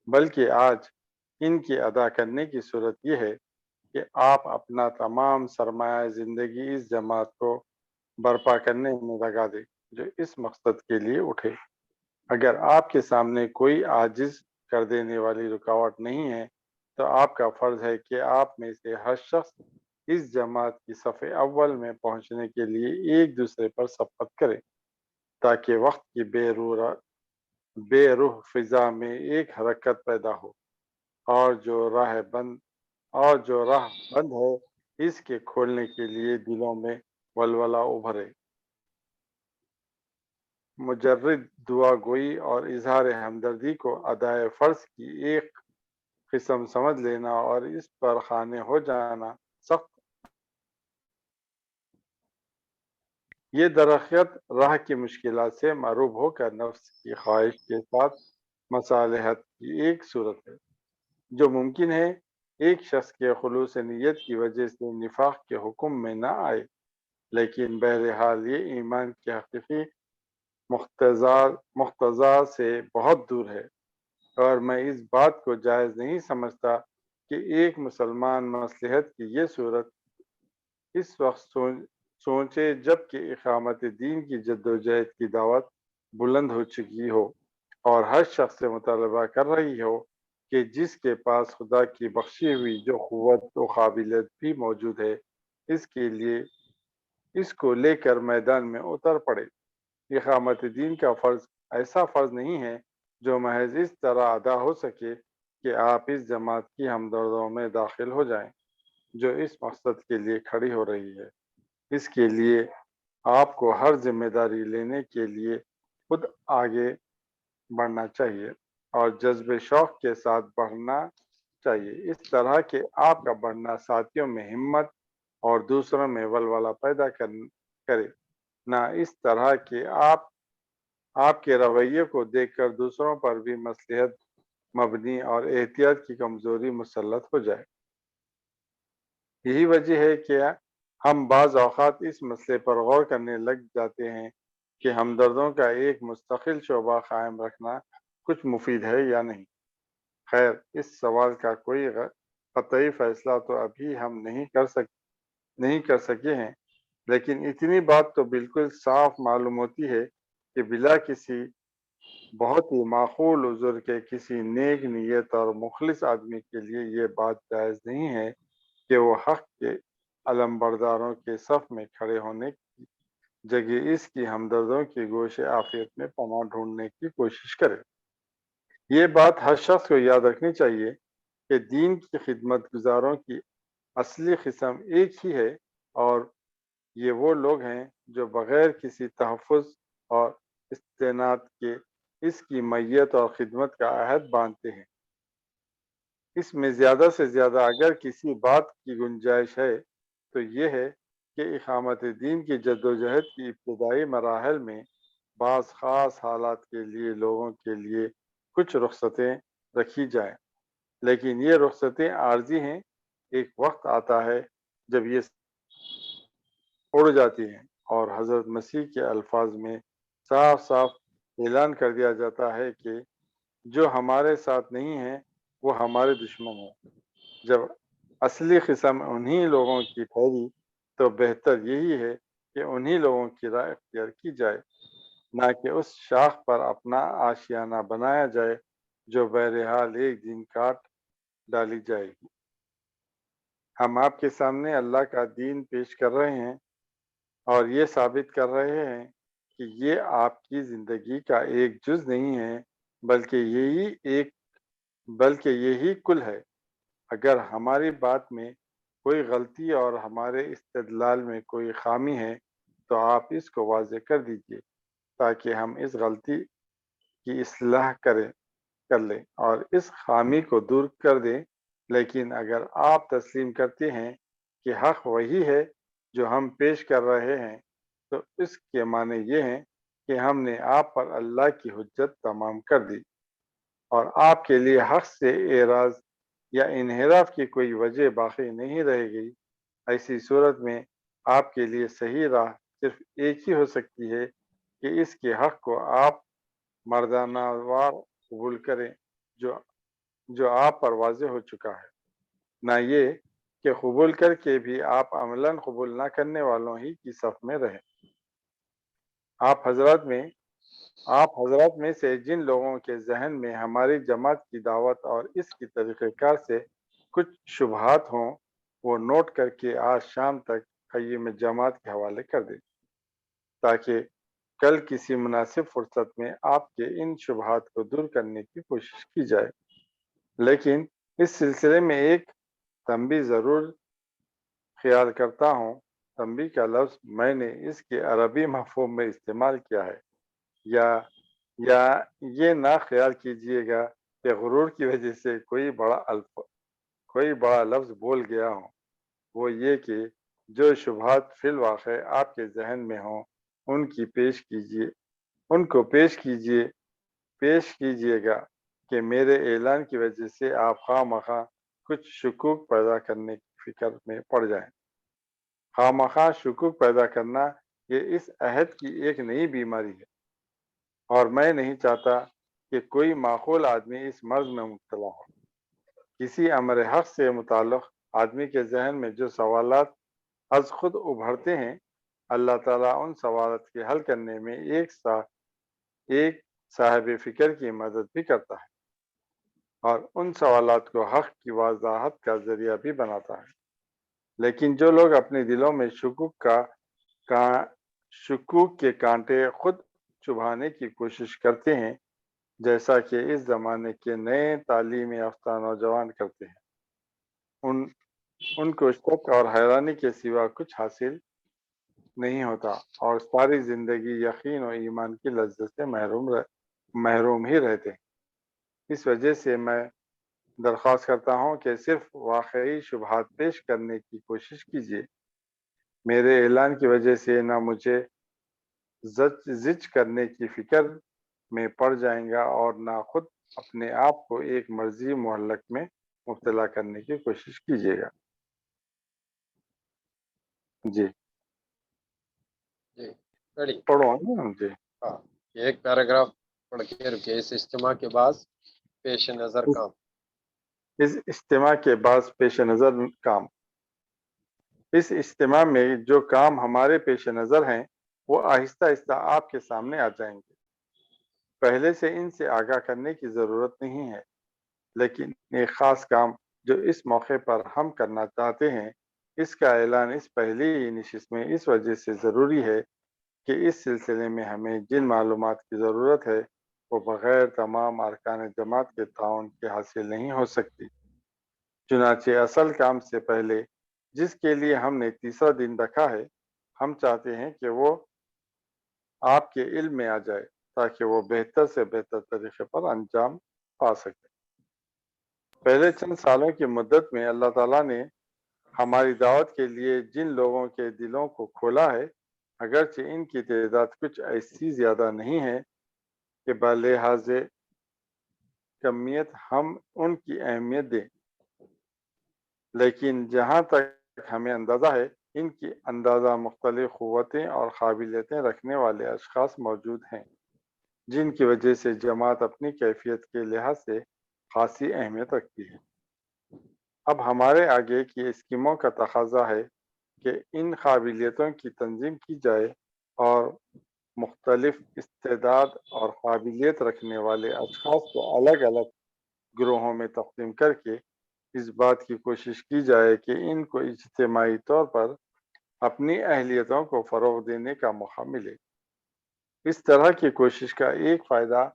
بلکہ آج ان کی ادا کرنے کی صورت یہ ہے کہ آپ اپنا تمام سرمایہ زندگی اس جماعت کو برپا کرنے میں لگا دیں جو اس مقصد کے لیے اٹھے۔ اگر آپ کے سامنے کوئی عاجز کر دینے والی رکاوٹ نہیں ہے تو آپ کا فرض ہے کہ آپ میں سے ہر شخص اس جماعت کی صف اول میں پہنچنے کے لیے ایک دوسرے پر شفقت کرے تاکہ وقت کی بے روح فضا میں ایک حرکت پیدا ہو، اور جو راہ بند ہے اس کے کھولنے کے لیے دلوں میں ولولہ ابھرے۔ مجرد دعا گوئی اور اظہار ہمدردی کو ادائے فرض کی ایک قسم سمجھ لینا اور اس پر خانے ہو جانا سخت۔ یہ درخت راہ کی مشکلات سے معروب ہو کر نفس کی خواہش کے ساتھ مصالحت کی ایک صورت ہے جو ممکن ہے ایک شخص کے خلوص نیت کی وجہ سے نفاق کے حکم میں نہ آئے، لیکن بہرحال یہ ایمان کے حقیقی مقتضا سے بہت دور ہے، اور میں اس بات کو جائز نہیں سمجھتا کہ ایک مسلمان مصلحت کی یہ صورت اس وقت سوچے جب کہ اقامت دین کی جدوجہد کی دعوت بلند ہو چکی ہو اور ہر شخص سے مطالبہ کر رہی ہو کہ جس کے پاس خدا کی بخشی ہوئی جو قوت و قابلیت بھی موجود ہے اس کو لے کر میدان میں اتر پڑے۔ اقامت دین کا فرض ایسا فرض نہیں ہے جو محض اس طرح ادا ہو سکے کہ آپ اس جماعت کی ہمدردوں میں داخل ہو جائیں جو اس مقصد کے لیے کھڑی ہو رہی ہے۔ اس کے لیے آپ کو ہر ذمہ داری لینے کے لیے خود آگے بڑھنا چاہیے اور جذب شوق کے ساتھ بڑھنا چاہیے، اس طرح کہ آپ کا بڑھنا ساتھیوں میں ہمت اور دوسروں میں ولولہ پیدا کرے، نہ اس طرح کہ آپ کے رویے کو دیکھ کر دوسروں پر بھی مصلحت مبنی اور احتیاط کی کمزوری مسلط ہو جائے۔ یہی وجہ ہے کہ ہم بعض اوقات اس مسئلے پر غور کرنے لگ جاتے ہیں کہ ہمدردوں کا ایک مستقل شعبہ قائم رکھنا کچھ مفید ہے یا نہیں۔ خیر، اس سوال کا کوئی قطعی فیصلہ تو ابھی ہم نہیں کر سکے ہیں، لیکن اتنی بات تو بالکل صاف معلوم ہوتی ہے کہ بلا کسی بہت ہی معقول عذر کے کسی نیک نیت اور مخلص آدمی کے لیے یہ بات جائز نہیں ہے کہ وہ حق کے علمبرداروں کے صف میں کھڑے ہونے کی جگہ اس کی ہمدردوں کی گوش عافیت میں پناہ ڈھونڈنے کی کوشش کرے۔ یہ بات ہر شخص کو یاد رکھنی چاہیے کہ دین کی خدمت گزاروں کی اصلی قسم ایک ہی ہے، اور یہ وہ لوگ ہیں جو بغیر کسی تحفظ اور استناد کے اس کی میت اور خدمت کا عہد باندھتے ہیں۔ اس میں زیادہ سے زیادہ اگر کسی بات کی گنجائش ہے تو یہ ہے کہ اقامت دین کی جدوجہد کی ابتدائی مراحل میں بعض خاص حالات کے لیے لوگوں کے لیے کچھ رخصتیں رکھی جائیں، لیکن یہ رخصتیں عارضی ہیں۔ ایک وقت آتا ہے جب یہ اڑ جاتی ہیں اور حضرت مسیح کے الفاظ میں صاف صاف اعلان کر دیا جاتا ہے کہ جو ہمارے ساتھ نہیں ہیں وہ ہمارے دشمن ہیں۔ جب اصلی قسم انہی لوگوں کی ٹھہری تو بہتر یہی ہے کہ انہی لوگوں کی راہ اختیار کی جائے، نہ کہ اس شاخ پر اپنا آشیانہ بنایا جائے جو بہرحال ایک دن کاٹ ڈالی جائے گی۔ ہم آپ کے سامنے اللہ کا دین پیش کر رہے ہیں اور یہ ثابت کر رہے ہیں کہ یہ آپ کی زندگی کا ایک جز نہیں ہے بلکہ یہی کل ہے۔ اگر ہماری بات میں کوئی غلطی اور ہمارے استدلال میں کوئی خامی ہے تو آپ اس کو واضح کر دیجئے تاکہ ہم اس غلطی کی اصلاح کر لیں اور اس خامی کو دور کر دیں۔ لیکن اگر آپ تسلیم کرتے ہیں کہ حق وہی ہے جو ہم پیش کر رہے ہیں تو اس کے معنی یہ ہیں کہ ہم نے آپ پر اللہ کی حجت تمام کر دی اور آپ کے لیے حق سے اعراض یا انحراف کی کوئی وجہ باقی نہیں رہ گئی۔ ایسی صورت میں آپ کے لیے صحیح راہ صرف ایک ہی ہو سکتی ہے کہ اس کے حق کو آپ مردانہ وار قبول کریں جو آپ پر واضح ہو چکا ہے، نہ یہ کہ قبول کر کے بھی آپ عملاً قبول نہ کرنے والوں ہی کی صف میں رہیں۔ آپ حضرات میں سے جن لوگوں کے ذہن میں ہماری جماعت کی دعوت اور اس کی طریقہ کار سے کچھ شبہات ہوں وہ نوٹ کر کے آج شام تک قیم جماعت کے حوالے کر دیں تاکہ کل کسی مناسب فرصت میں آپ کے ان شبہات کو دور کرنے کی کوشش کی جائے۔ لیکن اس سلسلے میں ایک تنبیہ ضرور خیال کرتا ہوں۔ تنبیہ کا لفظ میں نے اس کے عربی مفہوم میں استعمال کیا ہے، یا یہ نہ خیال کیجئے گا کہ غرور کی وجہ سے کوئی بڑا لفظ بول گیا ہوں۔ وہ یہ کہ جو شبہات فی الواقع آپ کے ذہن میں ہوں ان کو پیش کیجئے گا کہ میرے اعلان کی وجہ سے آپ خواہ مخواہ کچھ شکوک پیدا کرنے کی فکر میں پڑ جائیں۔ خواہ مخواہ شکوک پیدا کرنا یہ اس عہد کی ایک نئی بیماری ہے، اور میں نہیں چاہتا کہ کوئی معقول آدمی اس مرض میں مبتلا ہو۔ کسی امر حق سے متعلق آدمی کے ذہن میں جو سوالات از خود ابھرتے ہیں اللہ تعالیٰ ان سوالات کے حل کرنے میں ایک صاحب فکر کی مدد بھی کرتا ہے اور ان سوالات کو حق کی وضاحت کا ذریعہ بھی بناتا ہے۔ لیکن جو لوگ اپنے دلوں میں شکوک کے کانٹے خود چبھانے کی کوشش کرتے ہیں، جیسا کہ اس زمانے کے نئے تعلیم یافتہ نوجوان کرتے ہیں، ان کو شک اور حیرانی کے سوا کچھ حاصل نہیں ہوتا اور ساری زندگی یقین و ایمان کی لذت سے محروم ہی رہتے ہیں۔ اس وجہ سے میں درخواست کرتا ہوں کہ صرف واقعی شبہات پیش کرنے کی کوشش کیجیے۔ میرے اعلان کی وجہ سے نہ مجھے زج کرنے کی فکر میں پڑ جائیں گا اور نہ خود اپنے آپ کو ایک مرضی محلک میں مبتلا کرنے کی کوشش کیجیے گا۔ جی ریڈی؟ پڑھو جی۔ ہاں، ایک پیراگراف پڑھ کے رکے۔ اس اجتماع کے بعد پیش نظر کام۔ اس اجتماع کے بعد پیش نظر کام۔ اس اجتماع میں جو کام ہمارے پیش نظر ہیں وہ آہستہ آہستہ آپ کے سامنے آ جائیں گے۔ پہلے سے ان سے آگاہ کرنے کی ضرورت نہیں ہے، لیکن ایک خاص کام جو اس موقع پر ہم کرنا چاہتے ہیں، اس کا اعلان اس پہلی نشست میں اس وجہ سے ضروری ہے کہ اس سلسلے میں ہمیں جن معلومات کی ضرورت ہے وہ بغیر تمام ارکان جماعت کے تعاون کے حاصل نہیں ہو سکتی۔ چنانچہ اصل کام سے پہلے جس کے لیے ہم نے تیسرا دن رکھا ہے، ہم چاہتے ہیں کہ وہ آپ کے علم میں آ جائے تاکہ وہ بہتر سے بہتر طریقے پر انجام پا سکے۔ پہلے چند سالوں کی مدت میں اللہ تعالیٰ نے ہماری دعوت کے لیے جن لوگوں کے دلوں کو کھولا ہے، اگرچہ ان کی تعداد کچھ ایسی زیادہ نہیں ہے کہ بلحاظ کمیت ہم ان کی اہمیت دیں، لیکن جہاں تک ہمیں اندازہ ہے ان کی اندازہ مختلف قوتیں اور قابلیتیں رکھنے والے اشخاص موجود ہیں، جن کی وجہ سے جماعت اپنی کیفیت کے لحاظ سے خاصی اہمیت رکھتی ہے۔ اب ہمارے آگے کی اسکیموں کا تقاضا ہے کہ ان قابلیتوں کی تنظیم کی جائے اور مختلف استعداد اور قابلیت رکھنے والے اشخاص کو الگ الگ گروہوں میں تقسیم کر کے اس بات کی کوشش کی جائے کہ ان کو اجتماعی طور پر اپنی اہلیتوں کو فروغ دینے کا موقع ملے۔ اس طرح کی کوشش کا ایک فائدہ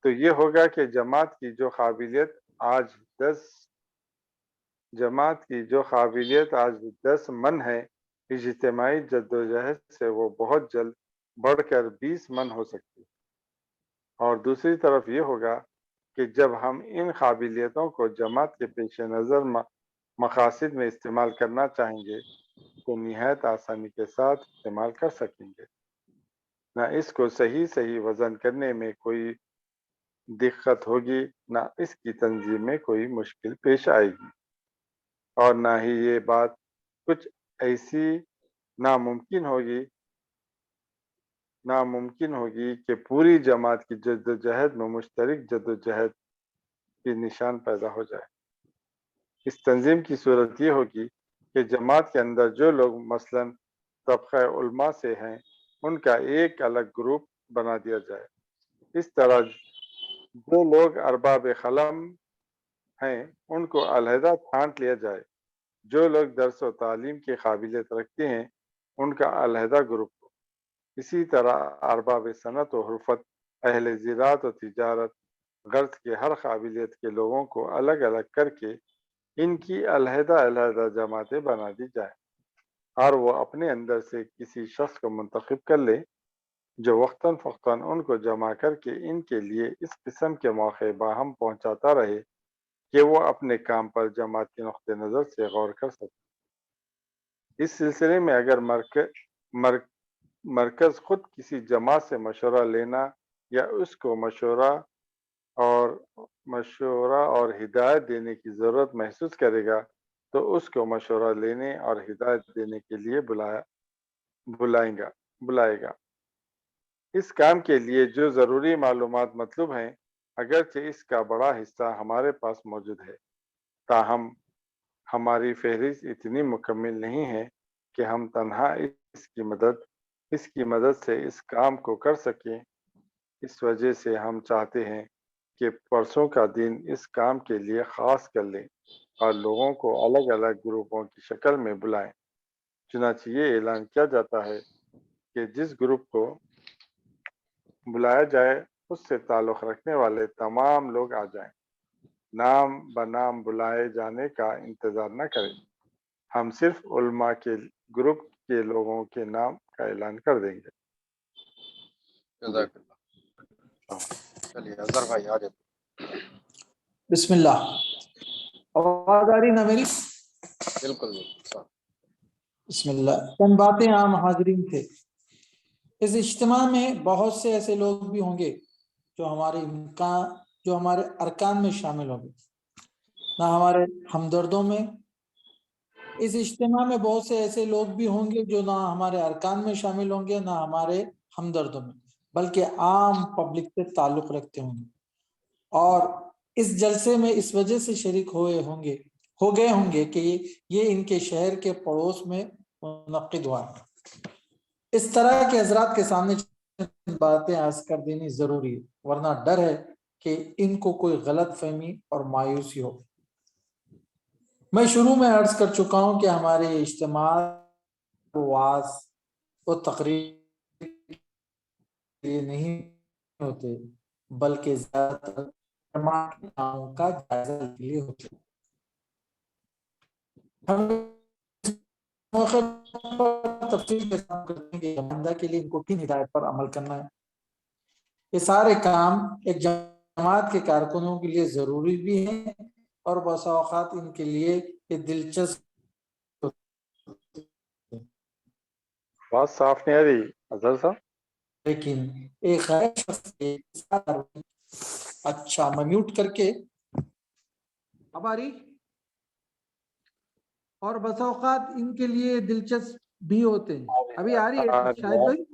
تو یہ ہوگا کہ جماعت کی جو قابلیت آج 10 من ہے، اجتماعی جدوجہد سے وہ بہت جلد بڑھ کر 20 من ہو سکتی ہے۔ اور دوسری طرف یہ ہوگا کہ جب ہم ان قابلیتوں کو جماعت کے پیش نظر مقاصد میں استعمال کرنا چاہیں گے تو نہایت آسانی کے ساتھ استعمال کر سکیں گے۔ نہ اس کو صحیح وزن کرنے میں کوئی دقت ہوگی، نہ اس کی تنظیم میں کوئی مشکل پیش آئے گی، اور نہ ہی یہ بات کچھ ایسی ناممکن ہوگی کہ پوری جماعت کی جدوجہد میں مشترک جدوجہد کی نشان پیدا ہو جائے۔ اس تنظیم کی صورت یہ ہوگی کہ جماعت کے اندر جو لوگ مثلاً طبقہ علماء سے ہیں ان کا ایک الگ گروپ بنا دیا جائے۔ اس طرح جو لوگ ارباب قلم ہیں ان کو علیحدہ چھانٹ لیا جائے، جو لوگ درس و تعلیم کی قابلیت رکھتے ہیں ان کا علیحدہ گروپ ہو۔ اسی طرح ارباب صنعت و حرفت، اہل زراعت و تجارت، غرض کے ہر قابلیت کے لوگوں کو الگ الگ کر کے ان کی علیحدہ جماعتیں بنا دی جائیں، اور وہ اپنے اندر سے کسی شخص کو منتخب کر لے جو وقتاً فوقتاً ان کو جمع کر کے ان کے لیے اس قسم کے موقع باہم پہنچاتا رہے کہ وہ اپنے کام پر جماعت کے نقطہ نظر سے غور کر سکے۔ اس سلسلے میں اگر مرکز خود کسی جماعت سے مشورہ لینا یا اس کو مشورہ اور ہدایت دینے کی ضرورت محسوس کرے گا تو اس کو مشورہ لینے اور ہدایت دینے کے لیے بلائے گا۔ اس کام کے لیے جو ضروری معلومات مطلوب ہیں، اگرچہ اس کا بڑا حصہ ہمارے پاس موجود ہے، تاہم ہماری فہرست اتنی مکمل نہیں ہے کہ ہم تنہا اس کی مدد سے اس کام کو کر سکیں۔ اس وجہ سے ہم چاہتے ہیں کہ پرسوں کا دن اس کام کے لیے خاص کر لیں اور لوگوں کو الگ الگ گروپوں کی شکل میں بلائیں۔ چنانچہ یہ اعلان کیا جاتا ہے کہ جس گروپ کو بلایا جائے اس سے تعلق رکھنے والے تمام لوگ آ جائیں۔ نام بنام بلائے جانے کا انتظار نہ کریں، ہم صرف علماء کے گروپ کے لوگوں کے نام کا اعلان کر دیں گے۔ جزاک اللہ۔ چلیے اظہر بھائی آ جائیں۔ بسم اللہ، آواز آ رہی نا میری؟ بالکل بسم اللہ۔ چند باتیں عام حاضرین تھے۔ اس اجتماع میں بہت سے ایسے لوگ بھی ہوں گے جو ہمارے ارکان میں شامل ہوں گے، نہ ہمارے ہمدردوں میں۔ اس اجتماع میں بہت سے ایسے لوگ بھی ہوں گے جو نہ ہمارے ارکان میں شامل ہوں گے، نہ ہمارے ہمدردوں میں، بلکہ عام پبلک سے تعلق رکھتے ہوں گے، اور اس جلسے میں اس وجہ سے شریک ہو گئے ہوں گے کہ یہ ان کے شہر کے پڑوس میں منعقد ہوا ہے۔ اس طرح کے حضرات کے سامنے چند باتیں عرض کر دینی ضروری ہے، ورنہ ڈر ہے کہ ان کو کوئی غلط فہمی اور مایوسی ہو۔ میں شروع میں عرض کر چکا ہوں کہ ہمارے اجتماع وعظ و تقریر کے لیے نہیں ہوتے، بلکہ زیادہ تر اجتماع کے کاموں کا جائزہ کے لیے ہوتے ہیں۔ ہم اس موقع پر تفصیل کے ساتھ کرتے ہیں کہ بندہ کے لیے ان کو کن ہدایت پر عمل کرنا ہے۔ یہ سارے کام ایک جماعت کے کارکنوں کے لیے ضروری بھی ہیں اور بسا اوقات ان کے لیے یہ دلچسپ بات صاف نہیں آ رہی اظہر صاحب؟ لیکن ایک غیر شخص کے ساتھ اچھا میں میوٹ کر کے اب آ رہی، اور بسا اوقات ان کے لیے دلچسپ بھی ہوتے ہیں۔ ابھی آ رہی ہے شاید بھائی؟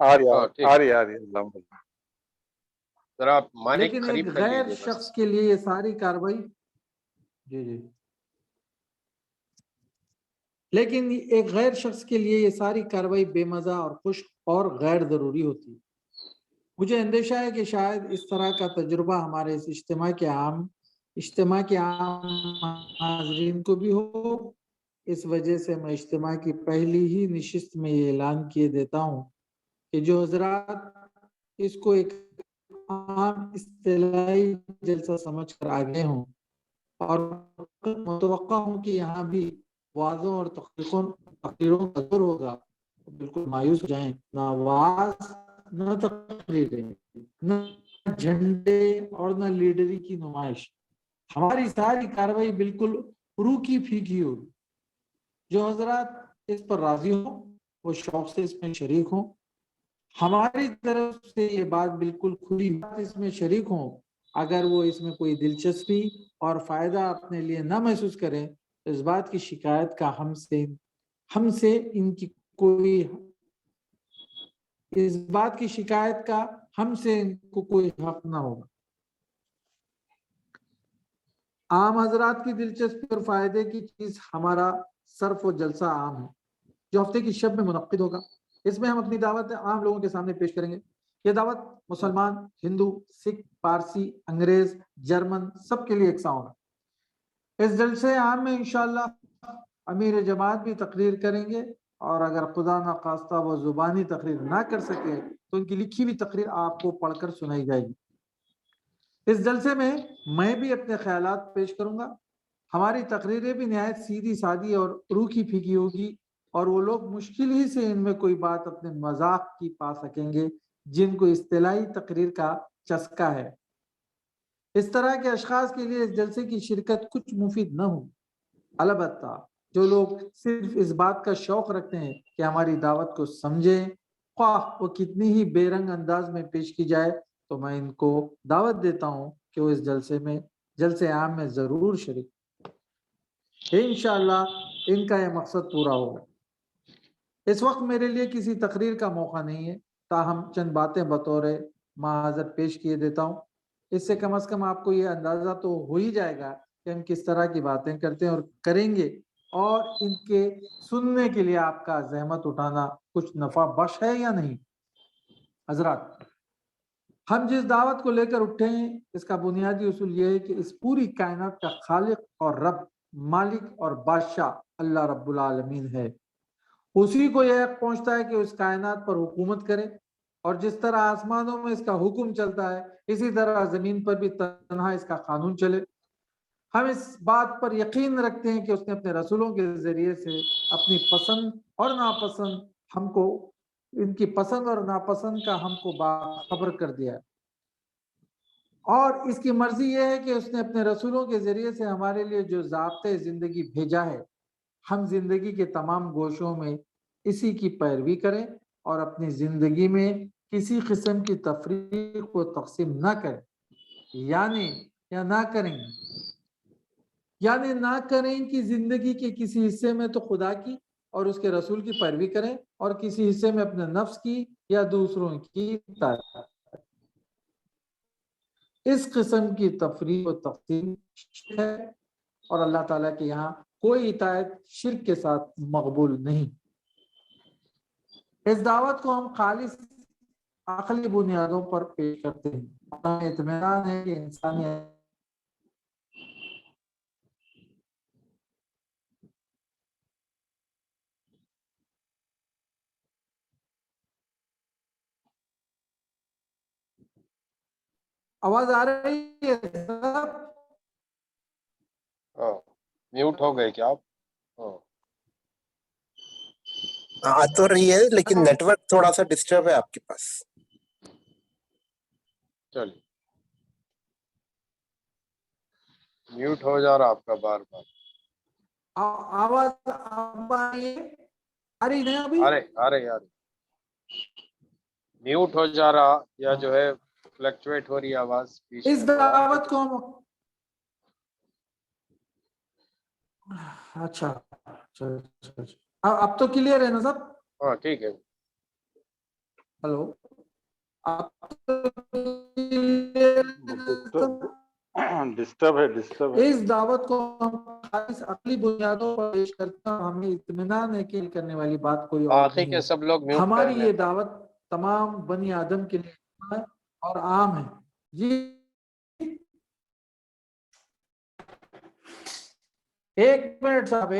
آ رہی الحمدللہ۔ ذرا آپ مائک لیکن ایک قریب کر غیر لیجیے شخص بس۔ کے لیے یہ ساری کاروائی لیکن ایک غیر شخص کے لیے یہ ساری کاروائی بے مزہ اور خشک اور غیر ضروری ہوتی ہے۔ مجھے اندیشہ ہے کہ شاید اس طرح کا تجربہ ہمارے اس اجتماع کے عام حاضرین کو بھی ہو۔ اس وجہ سے میں اجتماع کی پہلی ہی نشست میں یہ اعلان کیے دیتا ہوں کہ جو حضرات اس کو ایک عام اصطلاحی جلسہ سمجھ کر آگے ہوں اور متوقع ہوں کہ یہاں بھی وعظوں اور تقریروں کا دور ہوگا، بالکل مایوس ہو جائیں۔ نہ وعظ، نہ تقریریں، نہ جھنڈے اور نہ لیڈری کی نمائش، ہماری ساری کاروائی بالکل روکی پھیکی ہوگی۔ جو حضرات اس پر راضی ہوں وہ شوق سے اس میں شریک ہوں، ہماری طرف سے یہ بات بالکل کھلی اس میں شریک ہوں۔ اگر وہ اس میں کوئی دلچسپی اور فائدہ اپنے لیے نہ محسوس کریں تو اس بات کی شکایت کا ہم سے ان کو کوئی حق نہ ہوگا۔ عام حضرات کی دلچسپی اور فائدے کی چیز ہمارا صرف و جلسہ عام ہے جو ہفتے کی شب میں منعقد ہوگا۔ اس میں ہم اپنی دعوت عام لوگوں کے سامنے پیش کریں گے۔ یہ دعوت مسلمان، ہندو، سکھ، پارسی، انگریز، جرمن سب کے لیے یکساں ہوگا۔ اس جلسے عام میں انشاءاللہ امیر جماعت بھی تقریر کریں گے، اور اگر خدا نخواستہ وہ زبانی تقریر نہ کر سکے تو ان کی لکھی ہوئی تقریر آپ کو پڑھ کر سنائی جائے گی۔ اس جلسے میں بھی اپنے خیالات پیش کروں گا۔ ہماری تقریریں بھی نہایت سیدھی سادی اور روکھی پھیکی ہوگی، اور وہ لوگ مشکل ہی سے ان میں کوئی بات اپنے مذاق کی پا سکیں گے جن کو اصطلاحی تقریر کا چسکا ہے۔ اس طرح کے اشخاص کے لیے اس جلسے کی شرکت کچھ مفید نہ ہو۔ البتہ جو لوگ صرف اس بات کا شوق رکھتے ہیں کہ ہماری دعوت کو سمجھیں، خواہ وہ کتنی ہی بے رنگ انداز میں پیش کی جائے، تو میں ان کو دعوت دیتا ہوں کہ وہ اس جلسے عام میں ضرور شریک انشاءاللہ ان کا یہ مقصد پورا ہوگا۔ اس وقت میرے لیے کسی تقریر کا موقع نہیں ہے، تاہم چند باتیں بطور معذر پیش کیے دیتا ہوں۔ اس سے کم از کم آپ کو یہ اندازہ تو ہو ہی جائے گا کہ ہم کس طرح کی باتیں کرتے ہیں اور کریں گے، اور ان کے سننے کے لیے آپ کا زحمت اٹھانا کچھ نفع بخش ہے یا نہیں؟ حضرات، ہم جس دعوت کو لے کر اٹھے ہیں اس کا بنیادی اصول یہ ہے کہ اس پوری کائنات کا خالق اور رب، مالک اور بادشاہ اللہ رب العالمین ہے۔ اسی کو یہ حق پہنچتا ہے کہ اس کائنات پر حکومت کرے، اور جس طرح آسمانوں میں اس کا حکم چلتا ہے اسی طرح زمین پر بھی تنہا اس کا قانون چلے۔ ہم اس بات پر یقین رکھتے ہیں کہ اس نے اپنے رسولوں کے ذریعے سے اپنی پسند اور ناپسند ہم کو، ان کی پسند اور ناپسند کا ہم کو باخبر کر دیا ہے، اور اس کی مرضی یہ ہے کہ اس نے اپنے رسولوں کے ذریعے سے ہمارے لیے جو ضابطۂ زندگی بھیجا ہے ہم زندگی کے تمام گوشوں میں اسی کی پیروی کریں اور اپنی زندگی میں کسی قسم کی تفریق و تقسیم نہ کریں، یعنی نہ کریں کہ زندگی کے کسی حصے میں تو خدا کی اور اس کے رسول کی پیروی کریں اور کسی حصے میں اپنے نفس کی یا دوسروں کی اطاعت۔ اس قسم کی تفریق و تقسیم ہے، اور اللہ تعالیٰ کے یہاں کوئی اطاعت شرک کے ساتھ مقبول نہیں۔ اس دعوت کو ہم خالص عقلی بنیادوں پر پیش کرتے ہیں۔ ہمیں اطمینان ہے کہ انسانی آواز آ رہی ہے؟ میوٹ ہو گئے کیا آپ؟ آ تو رہی ہے لیکن نیٹ ورک تھوڑا سا ڈسٹرب ہے آپ کے پاس۔ چلیے، میوٹ ہو جا رہا آپ کا بار بار۔ آواز آ رہی نہیں ابھی؟ آ رہے میوٹ ہو جا رہا یا جو ہے فلکچویٹ ہو رہی آواز بیچ اس میں تھوڑا۔ دعوت کو ہم اچھا اب تو کلیئر ہے نا سب؟ ہاں ٹھیک ہے۔ ہلو، ڈسٹرب ہے۔ اس دعوت کو ہم خالص عقلی بنیادوں پر پیش کرتے ہیں، ہمیں اطمینان ہے کہ کرنے والی بات کوئی اور باقی نہیں کے ہے۔ سب لوگ میوٹ کر ہماری لیں۔ یہ دعوت تمام بنی آدم کے لیے اور عام ہے۔ جی ایک منٹ صاحب،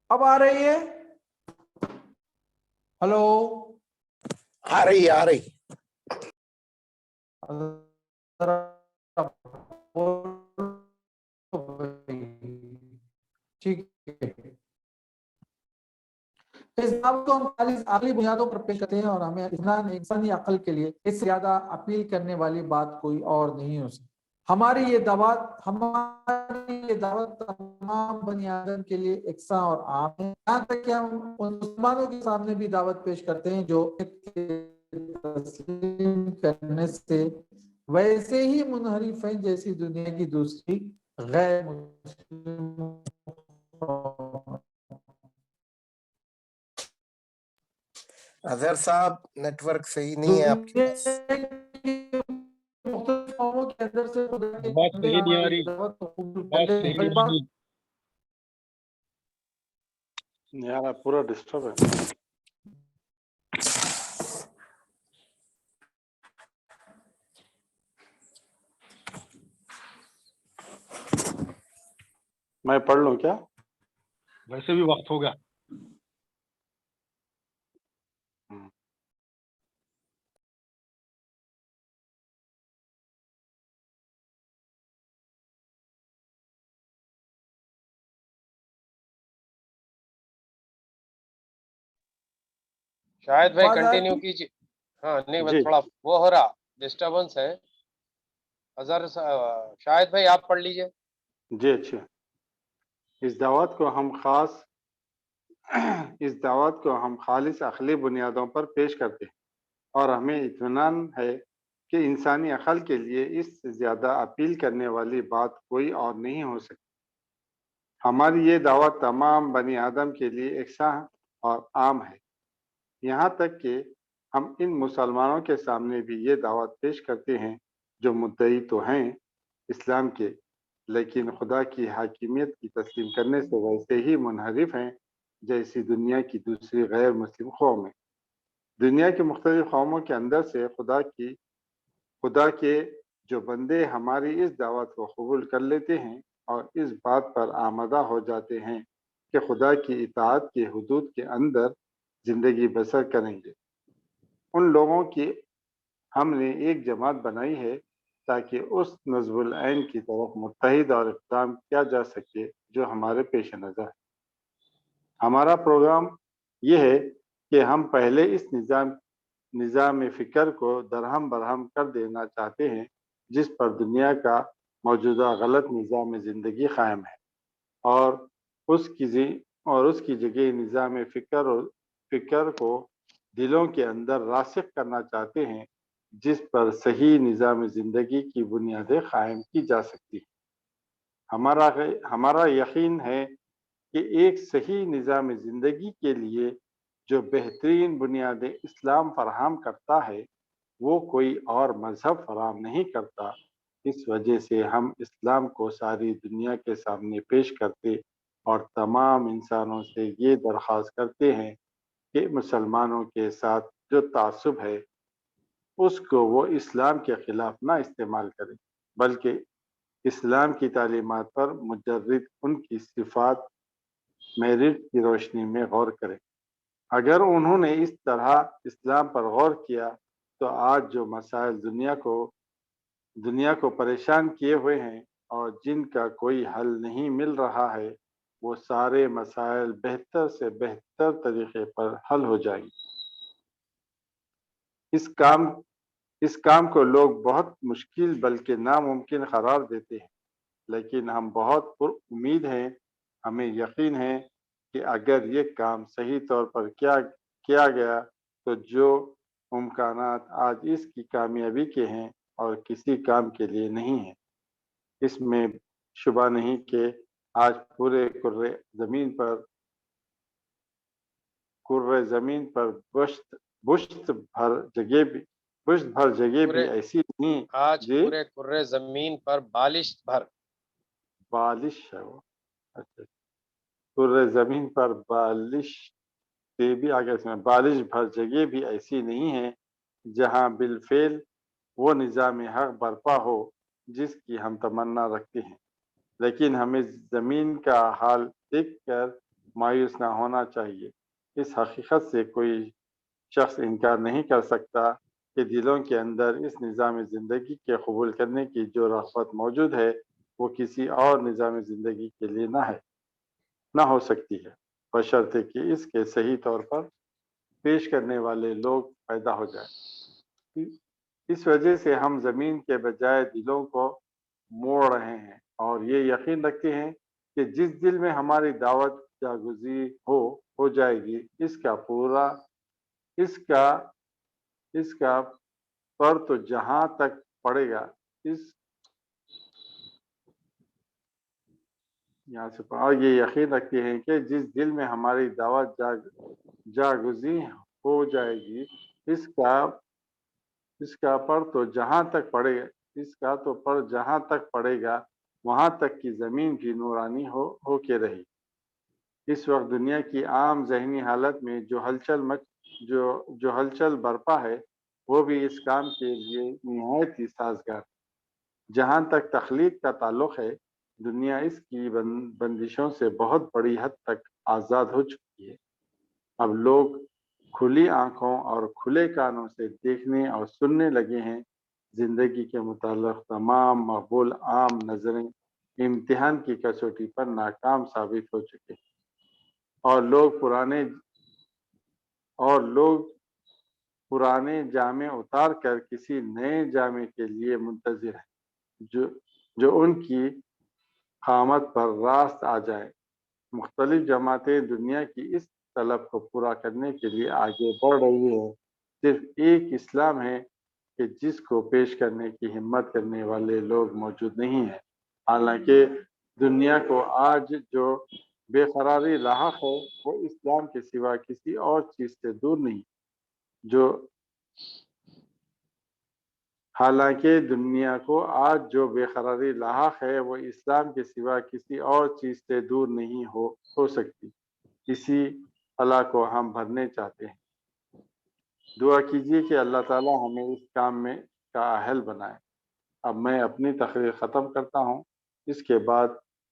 اب آ رہی ہے؟ ہلو، آ رہی ٹھیک ہے۔ اس بات کو ہم خالص عقلی بنیادوں پر پیش کرتے ہیں، اور ہمیں انسانی عقل کے لیے اس سے زیادہ اپیل کرنے والی بات کوئی اور نہیں ہو سکتی۔ ہماری یہ دعوت تمام بنی آدم کے لیے یکساں اور عام ہے، یہاں تک کہ ہم ان مسلمانوں کے سامنے بھی دعوت پیش کرتے ہیں جو تسلیم کرنے سے ویسے ہی منحرف ہیں جیسی دنیا کی دوسری غیر مسلم۔ اظہر صاحب نیٹ ورک صحیح نہیں ہے آپ کے پاس۔ مختلف قوموں کے اندر سے خدا کے بات بندے صحیح نہیں آ ہماری رہی، دعوت کو قبول بات کرتے صحیح ہیں۔ نہیں آ رہی۔ یار پورا ڈسٹرب ہے۔ میں پڑھ لوں کیا؟ ویسے بھی وقت ہو گیا۔ شاہد بھائی کنٹینیو کیجیے۔ ہاں نہیں بس جی تھوڑا وہ ہو رہا ڈسٹربنس ہے۔ اظہر شاہد بھائی آپ پڑھ لیجئے۔ جی اچھا۔ اس دعوت کو ہم خالص عقلی بنیادوں پر پیش کرتے ہیں، اور ہمیں اطمینان ہے کہ انسانی عقل کے لیے اس سے زیادہ اپیل کرنے والی بات کوئی اور نہیں ہو سکتی۔ ہماری یہ دعوت تمام بنی آدم کے لیے یکساں اور عام ہے، یہاں تک کہ ہم ان مسلمانوں کے سامنے بھی یہ دعوت پیش کرتے ہیں جو مدعی تو ہیں اسلام کے، لیکن خدا کی حاکمیت کی تسلیم کرنے سے ویسے ہی منحرف ہیں جیسی دنیا کی دوسری غیر مسلم قومیں۔ دنیا کی مختلف قوموں کے اندر سے خدا کے جو بندے ہماری اس دعوت کو قبول کر لیتے ہیں اور اس بات پر آمادہ ہو جاتے ہیں کہ خدا کی اطاعت کے حدود کے اندر زندگی بسر کریں گے، ان لوگوں کی ہم نے ایک جماعت بنائی ہے تاکہ اس نظم العین کی طرف متحد اور اقدام کیا جا سکے جو ہمارے پیش نظر ہے۔ ہمارا پروگرام یہ ہے کہ ہم پہلے اس نظام فکر کو درہم برہم کر دینا چاہتے ہیں جس پر دنیا کا موجودہ غلط نظام زندگی قائم ہے، اور اس کی جگہ نظام فکر کو دلوں کے اندر راسخ کرنا چاہتے ہیں جس پر صحیح نظام زندگی کی بنیادیں قائم کی جا سکتی ہیں۔ ہمارا یقین ہے کہ ایک صحیح نظام زندگی کے لیے جو بہترین بنیادیں اسلام فراہم کرتا ہے وہ کوئی اور مذہب فراہم نہیں کرتا۔ اس وجہ سے ہم اسلام کو ساری دنیا کے سامنے پیش کرتے اور تمام انسانوں سے یہ درخواست کرتے ہیں کہ مسلمانوں کے ساتھ جو تعصب ہے اس کو وہ اسلام کے خلاف نہ استعمال کریں، بلکہ اسلام کی تعلیمات پر مجرد ان کی صفات میرٹ کی روشنی میں غور کریں۔ اگر انہوں نے اس طرح اسلام پر غور کیا تو آج جو مسائل دنیا کو پریشان کیے ہوئے ہیں اور جن کا کوئی حل نہیں مل رہا ہے وہ سارے مسائل بہتر سے بہتر طریقے پر حل ہو جائیں گے۔ اس کام کو لوگ بہت مشکل بلکہ ناممکن قرار دیتے ہیں، لیکن ہم بہت پر امید ہیں، ہمیں یقین ہے کہ اگر یہ کام صحیح طور پر کیا گیا تو جو امکانات آج اس کی کامیابی کے ہیں اور کسی کام کے لیے نہیں ہیں، اس میں شبہ نہیں کہ آج پورے کرۂ زمین پر بشت بھر جگہ بھی ایسی نہیں آج پورے کرۂ زمین پر بالش ہے وہ کرۂ زمین پر بالش سے بھی آگے اس میں بالش بھر جگہ بھی ایسی نہیں ہے جہاں بالفعل وہ نظام حق برپا ہو جس کی ہم تمنا رکھتے ہیں، لیکن ہمیں زمین کا حال دیکھ کر مایوس نہ ہونا چاہیے۔ اس حقیقت سے کوئی شخص انکار نہیں کر سکتا کہ دلوں کے اندر اس نظام زندگی کے قبول کرنے کی جو رغبت موجود ہے وہ کسی اور نظام زندگی کے لیے نہ ہو سکتی ہے، بشرطے کہ اس کے صحیح طور پر پیش کرنے والے لوگ پیدا ہو جائیں۔ اس وجہ سے ہم زمین کے بجائے دلوں کو موڑ رہے ہیں اور یہ یقین رکھتے ہیں کہ جس دل میں ہماری دعوت جاگزی ہو جائے گی اس کا پر تو جہاں تک پڑے گا یہاں سے اور یہ یقین رکھتے ہیں کہ جس دل میں ہماری دعوت جاگزی ہو جائے گی اس کا پر تو جہاں تک پڑے گا وہاں تک کی زمین بھی نورانی ہو کے رہی۔ اس وقت دنیا کی عام ذہنی حالت میں جو ہلچل برپا ہے وہ بھی اس کام کے لیے نہایت ہی سازگار۔ جہاں تک تخلیق کا تعلق ہے دنیا اس کی بندشوں سے بہت بڑی حد تک آزاد ہو چکی ہے۔ اب لوگ کھلی آنکھوں اور کھلے کانوں سے دیکھنے اور سننے لگے ہیں۔ زندگی کے متعلق تمام مقبول عام نظریں امتحان کی کسوٹی پر ناکام ثابت ہو چکے ہیں اور لوگ پرانے جامے اتار کر کسی نئے جامے کے لیے منتظر ہیں جو ان کی قامت پر راست آ جائے۔ مختلف جماعتیں دنیا کی اس طلب کو پورا کرنے کے لیے آگے بڑھ رہی ہیں۔ صرف ایک اسلام ہے کہ جس کو پیش کرنے کی ہمت کرنے والے لوگ موجود نہیں ہیں۔ حالانکہ دنیا کو آج جو بے قراری لاحق ہے وہ اسلام کے سوا کسی اور چیز سے دور نہیں۔ جو حالانکہ دنیا کو آج جو بے قراری لاحق ہے وہ اسلام کے سوا کسی اور چیز سے دور نہیں ہو سکتی۔ اسی خلا کو ہم بھرنے چاہتے ہیں۔ دعا کیجیے کہ اللہ تعالی ہمیں اس کام میں کا اہل بنائے۔ اب میں اپنی تقریر ختم کرتا ہوں۔ اس کے بعد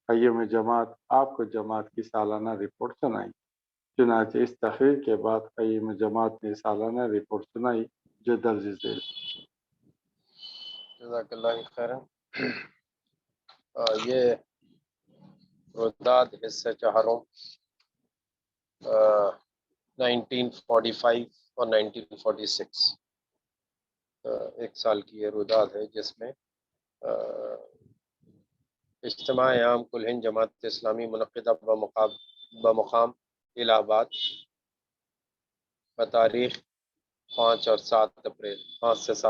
قیوم جماعت آپ کو جماعت کی سالانہ رپورٹ سنائی۔ چنانچہ اس تقریر کے بعد قیوم جماعت نے سالانہ رپورٹ سنائی جو درج ذیل۔ جزاک اللہ خیرن۔ یہ روداد حصہ چہاروں 1945 اور 1946 ایک سال کی یہ روداد ہے جس میں اجتماع عام کل ہند جماعت اسلامی منعقدہ بمقام الہ آباد بتاریخ 5 اور 7 اپریل 5 سے 7